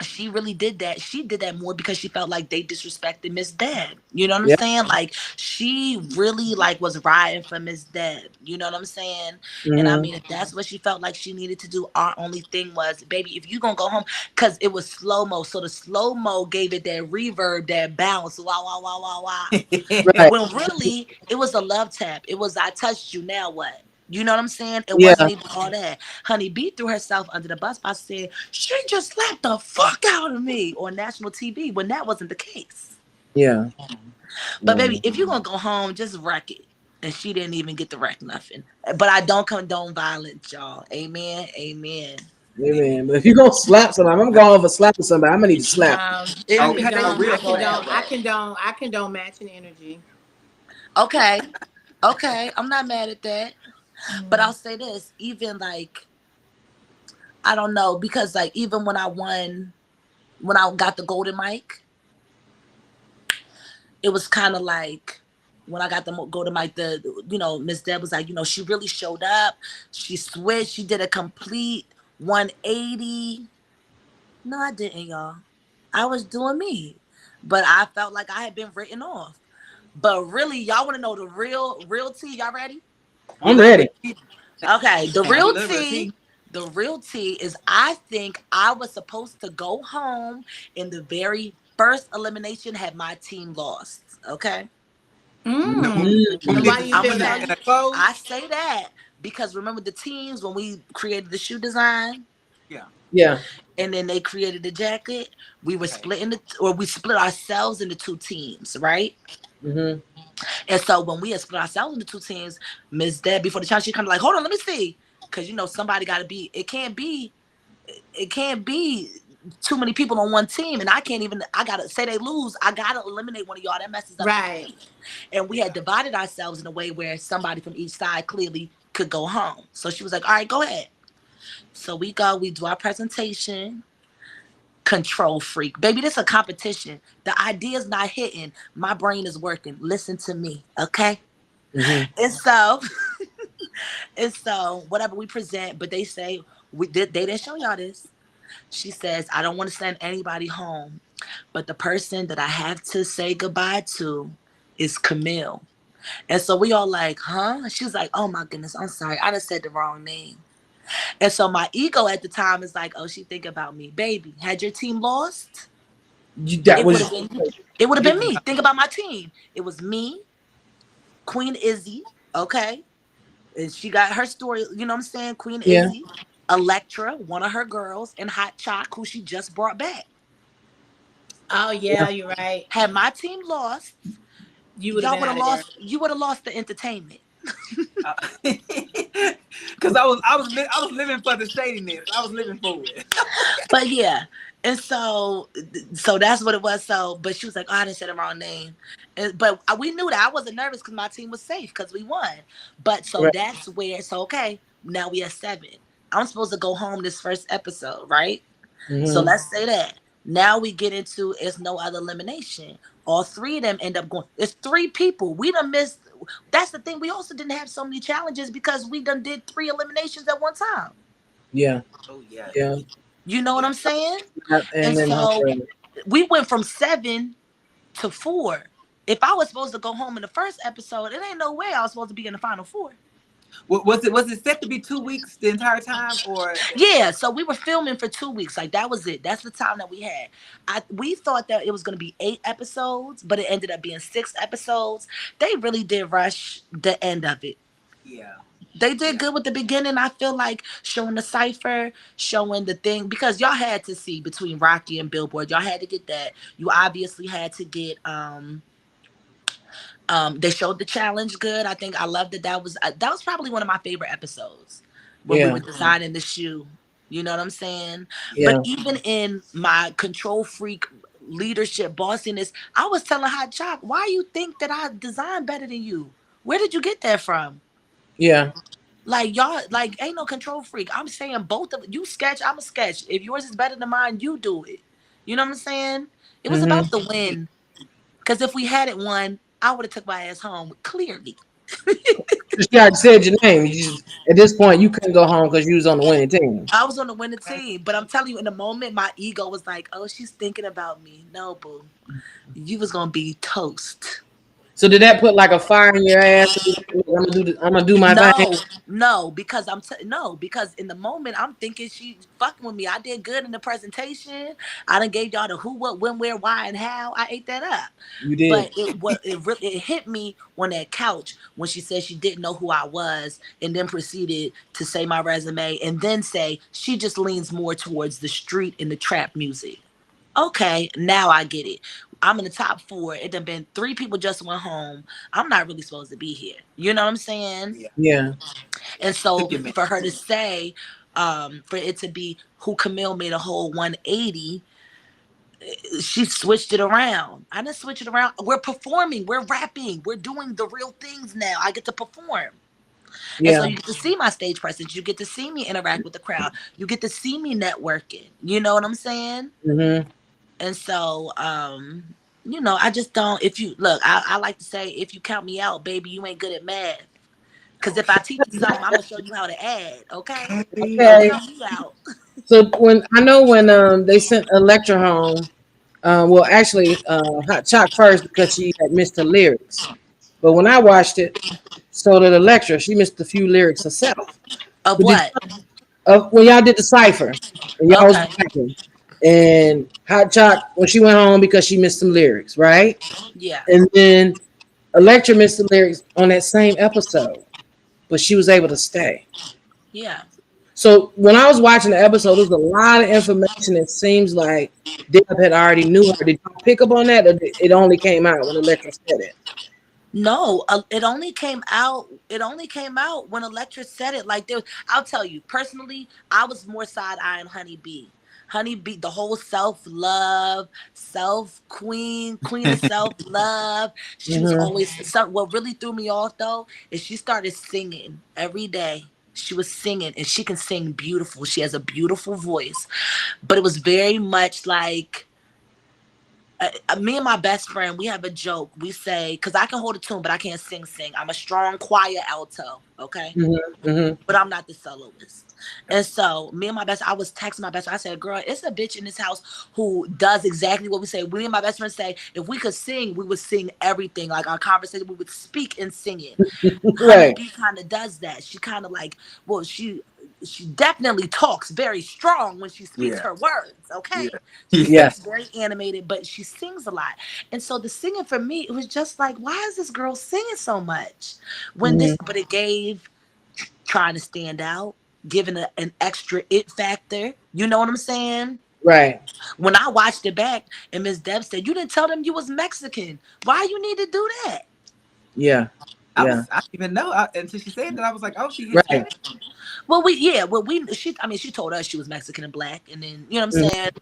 she really did that. She did that more because she felt like they disrespected Miss Deb. You know what I'm saying? Like she really like was riding for Miss Deb. You know what I'm saying? And I mean, if that's what she felt like she needed to do, our only thing was, baby, if you gonna go home, because it was slow-mo. So the slow-mo gave it that reverb, that bounce. Wow, wow, wow, wow, wow. Right. When really it was a love tap. It was, I touched you, now what? You know what I'm saying? It wasn't even all that. Honey B threw herself under the bus by saying, she just slapped the fuck out of me on national TV when that wasn't the case. Yeah. But baby, if you're going to go home, just wreck it. And she didn't even get to wreck nothing. But I don't condone violence, y'all. Amen. Amen. Amen. But if you're going to slap somebody, I'm going for slapping somebody. I'm going to need to slap. I condone matching energy. Okay. I'm not mad at that. But I'll say this, even like, I don't know, because like even when I got the golden mic, it was kind of like when I got to go to Miss Deb was like, she really showed up. She switched. She did a complete 180. No, I didn't, y'all. I was doing me. But I felt like I had been written off. But really, y'all want to know the real tea? Y'all ready? I'm ready. Okay, the real tea is I think I was supposed to go home in the very first elimination had my team lost. Okay. And why do you feel that? I say that because remember the teams when we created the shoe design? Yeah. And then they created the jacket. We were we split ourselves into two teams, right? Mm-hmm. And so when we had split ourselves into two teams, Miss Deb before the challenge, she kind of like, hold on, let me see, because somebody got to be. It can't be too many people on one team, and I gotta say they lose. I gotta eliminate one of y'all that messes up. Right. And we had divided ourselves in a way where somebody from each side clearly could go home. So she was like, all right, go ahead. So we do our presentation. Control freak. Baby, this is a competition. The idea's not hitting. My brain is working. Listen to me, okay? Mm-hmm. And so whatever we present, but they say, they didn't show y'all this. She says, I don't want to send anybody home, but the person that I have to say goodbye to is Camille. And so we all like, huh? She was like, oh my goodness, I'm sorry. I just said the wrong name. And so my ego at the time is like, oh, she think about me. Baby, had your team lost, it would have been me. Think about my team. It was me, Queen Izzy, okay? And she got her story, you know what I'm saying? Queen Izzy, Electra, one of her girls, and Hot Chalk, who she just brought back. Oh, yeah, you're right. Had my team lost, you would have lost the entertainment. Because I was living for the shadiness. I was living for it. But yeah, and so that's what it was. So, but she was like, "Oh, I didn't say the wrong name," but we knew that. I wasn't nervous because my team was safe because we won. But so that's where. So okay, now we have 7. I'm supposed to go home this first episode, right? Mm-hmm. So let's say that. Now we get into it's no other elimination. All 3 of them end up going. It's 3 people. We done missed. That's the thing. We also didn't have so many challenges because we done did 3 eliminations at one time. Yeah. Oh yeah. Yeah. You know what I'm saying? And so we went from 7 to 4. If I was supposed to go home in the first episode, it ain't no way I was supposed to be in the final 4. Was it set to be 2 weeks the entire time, or? Yeah, so we were filming for 2 weeks. Like that was it. That's the time that we had. We thought that it was going to be 8 episodes, but it ended up being 6 episodes. They really did rush the end of it. Yeah. They did good with the beginning. I feel like showing the cipher, showing the thing, because y'all had to see between Rocky and Billboard. Y'all had to get that. You obviously had to get they showed the challenge good. I think I loved it. That was probably one of my favorite episodes when we were designing the shoe. You know what I'm saying? Yeah. But even in my control freak leadership bossiness, I was telling Hot Chalk, why you think that I design better than you? Where did you get that from? Yeah. Like y'all, like ain't no control freak. I'm saying both of you sketch, I'm a sketch. If yours is better than mine, you do it. You know what I'm saying? It was about the win. Because if we hadn't won, I would have took my ass home clearly. She already said your name. At this point, you couldn't go home because you was on the winning team. I was on the winning team, but I'm telling you, in the moment, my ego was like, "Oh, she's thinking about me." No, boo, you was gonna be toast. So did that put like a fire in your ass? I'm gonna do my thing. No, because because in the moment I'm thinking she fucking with me. I did good in the presentation. I done gave y'all the who, what, when, where, why, and how. I ate that up. You did. But it hit me on that couch when she said she didn't know who I was, and then proceeded to say my resume, and then say she just leans more towards the street and the trap music. Okay, now I get it. I'm in the top 4. It done been 3 people just went home. I'm not really supposed to be here. You know what I'm saying? Yeah. And so for her to say, for it to be who Camille made a whole 180, she switched it around. I didn't switch it around. We're performing. We're rapping. We're doing the real things now. I get to perform. Yeah. And so you get to see my stage presence. You get to see me interact with the crowd. You get to see me networking. You know what I'm saying? Mm-hmm. And so, you know, I just don't. If you look, I like to say, if you count me out, baby, you ain't good at math. Because if I teach you something, I'm gonna show you how to add. Okay, don't Okay. count me out. So when they sent Electra home, well actually Hot Chalk first because she had missed the lyrics. But when I watched it, so did Electra. She missed a few lyrics herself. Of But did what? when y'all did the cipher and y'all was Okay. rapping, and Hot Chalk when she went home because she missed some lyrics, right? Yeah. And then Electra missed the lyrics on that same episode, but she was able to stay. Yeah. So when I was watching the episode, there was a lot of information. It seems like Deb had already knew her. Did you pick up on that, or it only came out when Electra said it? No, it only came out. It only came out when Electra said it. Like there, I'll tell you personally, I was more side eyeing Honey B. Honey B, the whole self love, queen of self love. She was always what really threw me off though is she started singing every day. She was singing, and she can sing beautiful. She has a beautiful voice, but it was very much like. Me and my best friend, we have a joke. We say, because I can hold a tune, but I can't sing. I'm a strong choir alto, okay? But I'm not the soloist. And so me and my best, I was texting my best friend. I said, girl, it's a bitch in this house who does exactly what we say. Me and my best friend say, if we could sing, we would sing everything. Like our conversation, we would speak and sing it. Right. Honey B kind of does that. She kind of like, well, she definitely talks very strong when she speaks her words, okay? Yes. Very animated, but she sings a lot. And so the singing for me, it was just like, why is this girl singing so much? But it gave trying to stand out, giving an extra it factor. You know what I'm saying? Right. When I watched it back and Miss Deb said, you didn't tell them you was Mexican. Why you need to do that? Yeah. I didn't even know until she said that. I was like, oh, she Hispanic. Hispanic. Well, she told us she was Mexican and black, and then you know what I'm saying.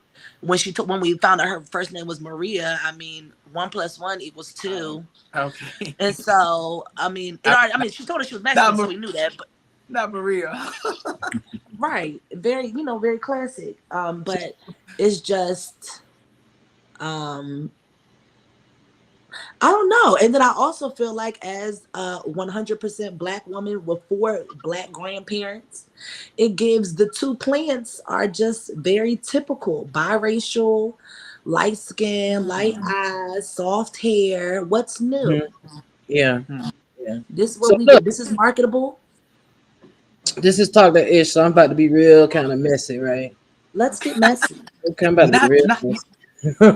When we found out her first name was Maria, I mean 1 + 1 = 2. Okay. And so she told us she was Mexican, so we knew that. But not Maria. right, very very classic. But it's just I don't know. And then I also feel like as a 100% black woman with 4 black grandparents, it gives the 2 plants are just very typical, biracial, light skin, light eyes, soft hair. What's new? Yeah. This is what we do. This is marketable. This is Talk That Ish, so I'm about to be real kind of messy, right? Let's get messy. Okay, I'm about to be real messy.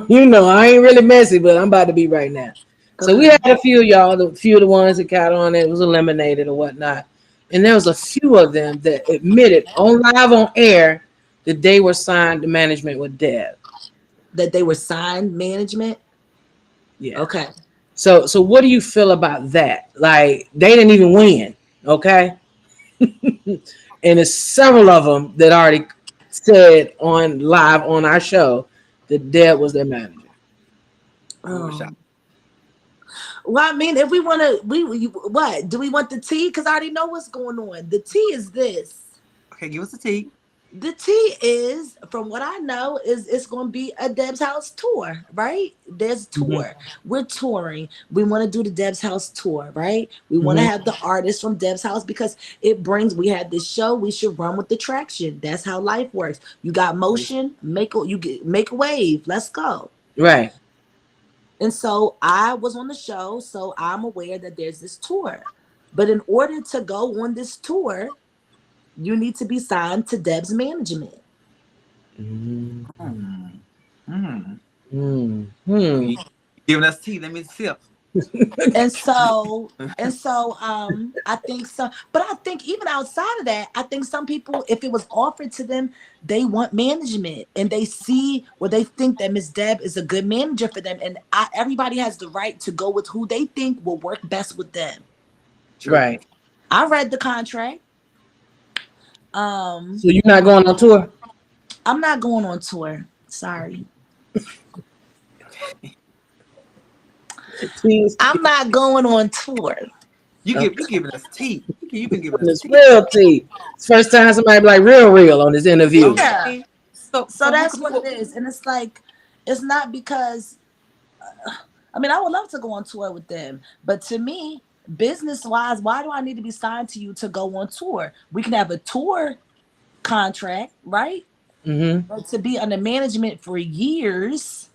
You know, I ain't really messy, but I'm about to be right now. So we had a few of y'all, a few of the ones that got on it was eliminated or whatnot. And there was a few of them that admitted live on air that they were signed to management with Deb. That they were signed management? Yeah. Okay. So what do you feel about that? Like they didn't even win, okay? And there's several of them that already said on live on our show that Deb was their manager. Well, I mean, if we want to, what do we want the tea? Because I already know what's going on. The tea is this. Okay, give us the tea. The tea is, from what I know, is it's going to be a Deb's House tour, right? There's a tour. We're touring. We want to do the Deb's House tour, right? We want to have the artists from Deb's House because we had this show. We should run with the traction. That's how life works. You got motion, make a wave. Let's go. Right. And so I was on the show, so I'm aware that there's this tour. But in order to go on this tour, you need to be signed to Deb's management. Giving us tea, let me sip. And so I think so. But I think even outside of that, I think some people, if it was offered to them, they want management and they see or they think that Miss Deb is a good manager for them. And everybody has the right to go with who they think will work best with them. Right. I read the contract. So you're not going on tour? I'm not going on tour. Sorry. I'm not going on tour. You giving us tea. You been giving us tea. Real tea. It's first time somebody be like real on this interview. Yeah. So that's what it is. And it's like, it's not because I mean, I would love to go on tour with them, but to me, business-wise, why do I need to be signed to you to go on tour? We can have a tour contract, right? But to be under management for years,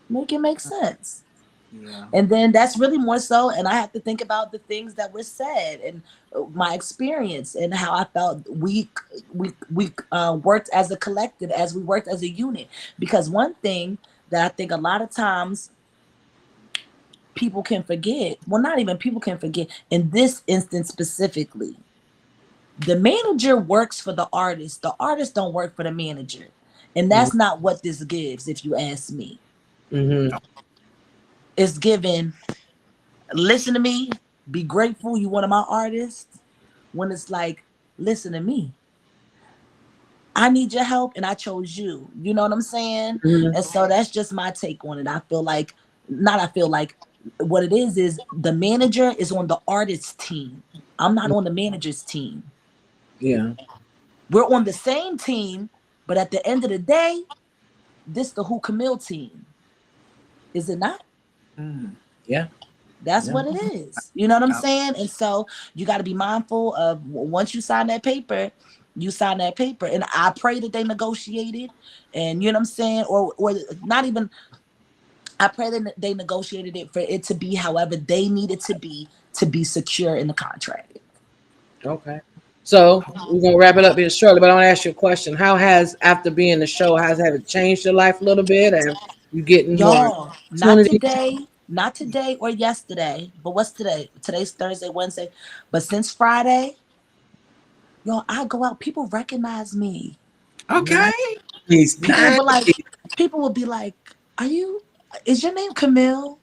make it make sense. Yeah. And then that's really more so, and I have to think about the things that were said and my experience and how I felt we worked as a collective, as we worked as a unit. Because one thing that I think a lot of times people can forget, well, not even people can forget, in this instance specifically, the manager works for the artist don't work for the manager. And that's not what this gives, if you ask me. It's given, listen to me, be grateful you one of my artists, when it's like, listen to me, I need your help and I chose you. You know what I'm saying? And so that's just my take on it. I feel like what it is the manager is on the artist's team. I'm not on the manager's team. Yeah. We're on the same team, but at the end of the day, this the Who Camille team. Is it not? Yeah. That's what it is. You know what I'm saying? And so you got to be mindful of, once you sign that paper, you sign that paper. And I pray that they negotiated, and you know what I'm saying? Or not even, I pray that they negotiated it for it to be however they need it to be secure in the contract. Okay. So we're gonna wrap it up here shortly, but I want to ask you a question. How has, after being the show, have it changed your life a little bit? And you getting Y'all, not today or yesterday, but what's today? Today's Thursday, Wednesday. But since Friday, y'all, I go out, people recognize me. Okay. People will be like, is your name Camille?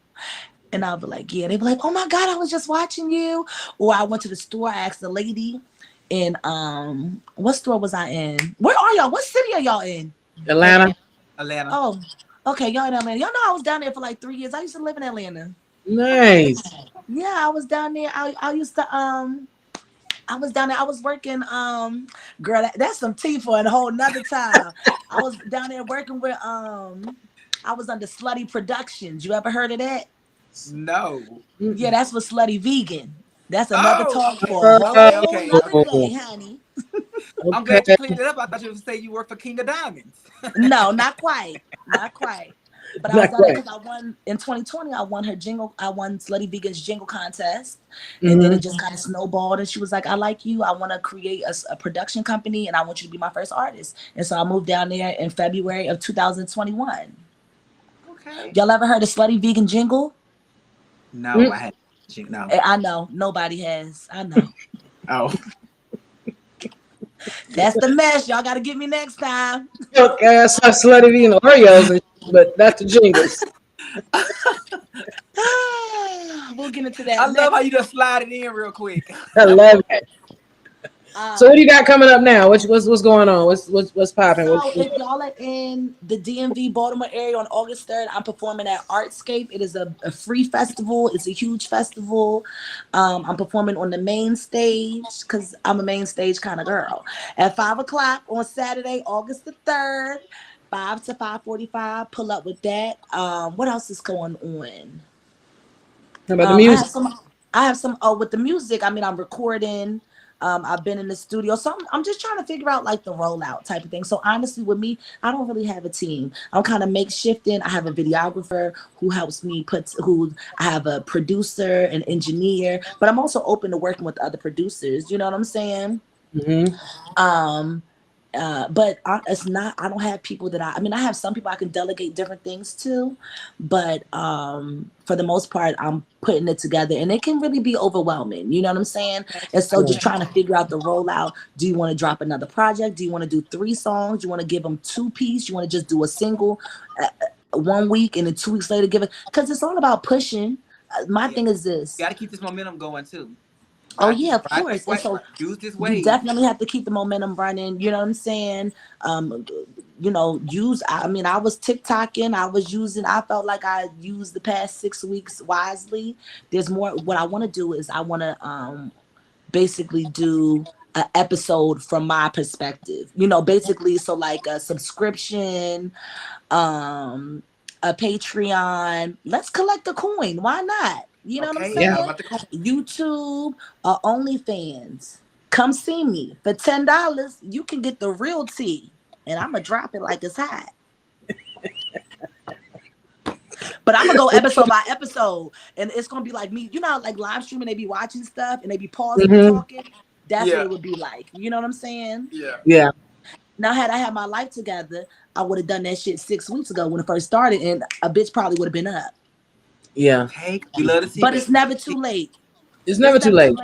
And I'll be like, yeah. They be like, oh my God, I was just watching you. Or I went to the store, I asked the lady, and what store was I in? Where are y'all? What city are y'all in? Atlanta. Oh, okay, y'all in Atlanta. Y'all know I was down there for like 3 years. I used to live in Atlanta. Nice. Yeah, I was down there. I used to I was down there. I was working girl, that's some tea for a whole nother time. I was down there working with I was under Slutty Productions. You ever heard of that? No. Yeah, that's for Slutty Vegan. That's another talk for a whole nother day, honey. I'm glad you cleaned it up. I thought you were going to say you work for King of Diamonds. No, not quite. Not quite. But I was done because I won in 2020. I won Slutty Vegan's jingle contest, and then it just kind of snowballed. And she was like, "I like you. I want to create a production company, and I want you to be my first artist." And so I moved down there in February of 2021. Okay. Y'all ever heard of Slutty Vegan jingle? No, I hadn't. No. I know nobody has. I know. Oh. That's the mess. Y'all got to get me next time. Okay, I saw Slutty Vegan Oreos, but that's the jingles. We'll get into that. I love how you just slide it in real quick. I love it. So what do you got coming up now? What's going on? What's popping? So if y'all are in the DMV Baltimore area on August 3rd, I'm performing at Artscape. It is a free festival. It's a huge festival. I'm performing on the main stage because I'm a main stage kind of girl. At 5 o'clock on Saturday, August the 3rd, 5 to 5:45. Pull up with that. What else is going on? How about the music? I have some. Oh, with the music, I mean, I'm recording. I've been in the studio, so I'm just trying to figure out like the rollout type of thing. So honestly, with me, I don't really have a team. I'm kind of makeshifting. I have a videographer who helps me I have a producer, an engineer, but I'm also open to working with other producers. You know what I'm saying? But it's not, I don't have people that I have some people I can delegate different things to, but for the most part, I'm putting it together, and it can really be overwhelming. You know what I'm saying? And so just trying to figure out the rollout. Do you want to drop another project? Do you want to do 3 songs? Do you want to give them 2-piece? You want to just do a single 1 week and then 2 weeks later give it? Because it's all about pushing. My thing is this. You got to keep this momentum going too. Oh yeah, of course. And so use this way. You definitely have to keep the momentum running. You know what I'm saying? I was TikToking. I felt like I used the past 6 weeks wisely. There's more. What I want to do is I want to basically do an episode from my perspective. Basically, so like a subscription, a Patreon. Let's collect a coin. Why not? You know what I'm saying? YouTube or OnlyFans. Come see me. For $10, you can get the real tea. And I'm going to drop it like it's hot. But I'm going to go episode by episode. And it's going to be like me. You know, like live streaming, they be watching stuff and they be pausing and talking. That's what it would be like. You know what I'm saying? Yeah. Now, had I had my life together, I would have done that shit 6 weeks ago when it first started. And a bitch probably would have been up. Yeah. Hey, we love to see but it's never too late. It's never too late.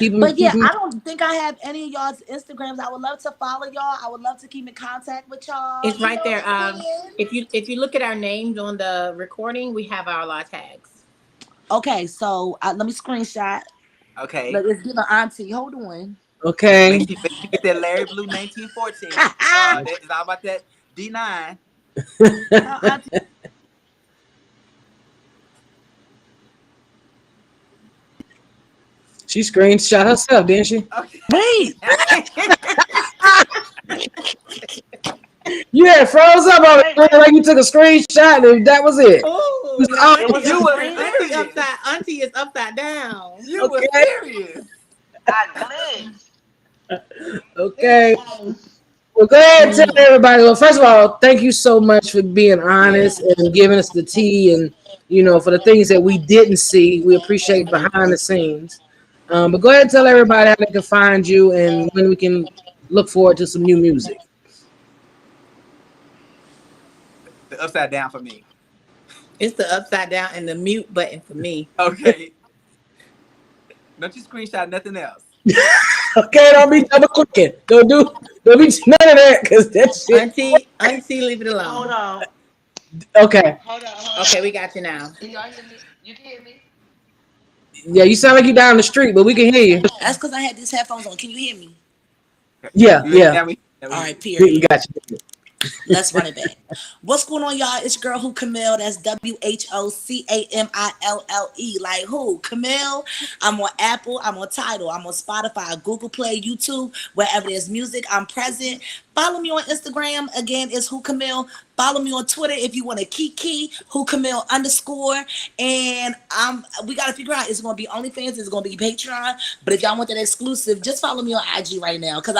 But yeah, I don't think I have any of y'all's Instagrams. I would love to follow y'all. I would love to keep in contact with y'all. It's right there. If you look at our names on the recording, we have our law tags. Okay, so let me screenshot. Okay. Let's give an auntie. Hold on. Okay. Make sure you get that Larry Blue 1914. It's all about that D9. She screenshot herself, didn't she? Okay. Wait. You had froze up on it like you took a screenshot and that was it. Oh, Auntie is upside down. You were serious. I glitched. Okay. Well, go ahead and tell everybody. Well, first of all, thank you so much for being honest and giving us the tea and, you know, for the things that we didn't see. We appreciate behind the scenes. But go ahead and tell everybody how they can find you and when we can look forward to some new music. The upside down for me. It's the upside down and the mute button for me. Okay. Don't you screenshot nothing else. Okay, don't be double clicking. Don't be none of that because that shit. Auntie, leave it alone. Hold on. Okay. Hold on. Okay, we got you now. Can y'all hear me? You can hear me? Yeah, you sound like you down the street, but we can hear you. That's because I had these headphones on. Can you hear me? Yeah. All right, period. We got you. Let's run it back. What's going on, y'all? It's your girl Who Camille. That's WHOCAMILLE. Like who? Camille. I'm on Apple. I'm on Tidal. I'm on Spotify, Google Play, YouTube. Wherever there's music, I'm present. Follow me on Instagram. Again, it's Who Camille. Follow me on Twitter if you want to kiki, Who Camille _. And we gotta figure out it's gonna be OnlyFans, it's gonna be Patreon. But if y'all want that exclusive, just follow me on IG right now. Cause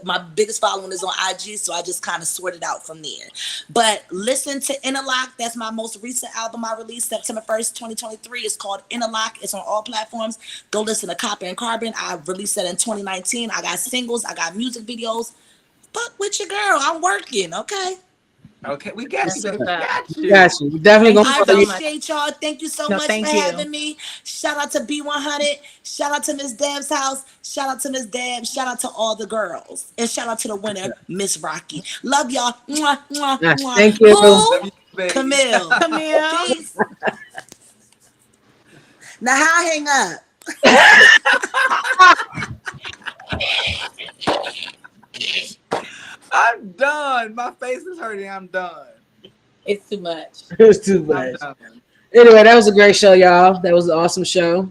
my biggest following is on IG, so I just kind of sorted out from there. But listen to Interlock. That's my most recent album I released September 1st, 2023. It's called Interlock. It's on all platforms. Go listen to Copper and Carbon. I released that in 2019. I got singles, I got music videos. Fuck with your girl. I'm working, okay? Okay, we got you. We got you. We definitely gonna I appreciate y'all. Thank you so much for having me. Shout out to BE100. Shout out to Miss Deb's house. Shout out to Miss Deb. Shout out to all the girls. And shout out to the winner, Miss Rocky. Love y'all. Mwah, mwah, mwah. Thank you. Who? Camille. Peace. Now how I hang up? I'm done. My face is hurting. I'm done. It's too much. It's too much. Anyway, that was a great show, y'all. That was an awesome show.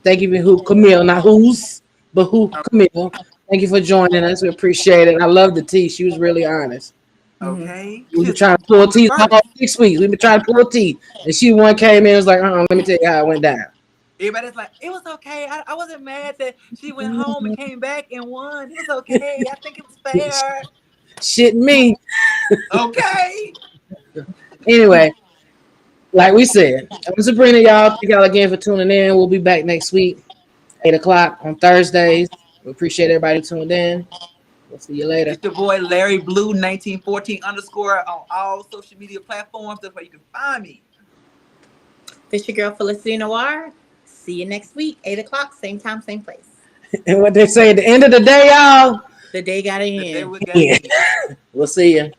Thank you for Who Camille, not who's, but Who Camille. Thank you for joining us. We appreciate it. I love the tea. She was really honest. Okay. We've been trying to pull teeth for all 6 weeks. We've been trying to pull teeth. And she one came in and was like, let me tell you how it went down. Everybody's like, it was okay. I wasn't mad that she went home and came back and won. It was okay. I think it was fair. Shit me. Okay. Anyway, like we said, I'm Sabrina, y'all. Thank y'all again for tuning in. We'll be back next week, 8 o'clock on Thursdays. We appreciate everybody tuned in. We'll see you later. It's your boy Larry Blue 1914 _ on all social media platforms. That's where you can find me. This your girl Felicity Noir. See you next week, 8 o'clock, same time, same place. And what they say at the end of the day, y'all. The day got to end. We'll see you.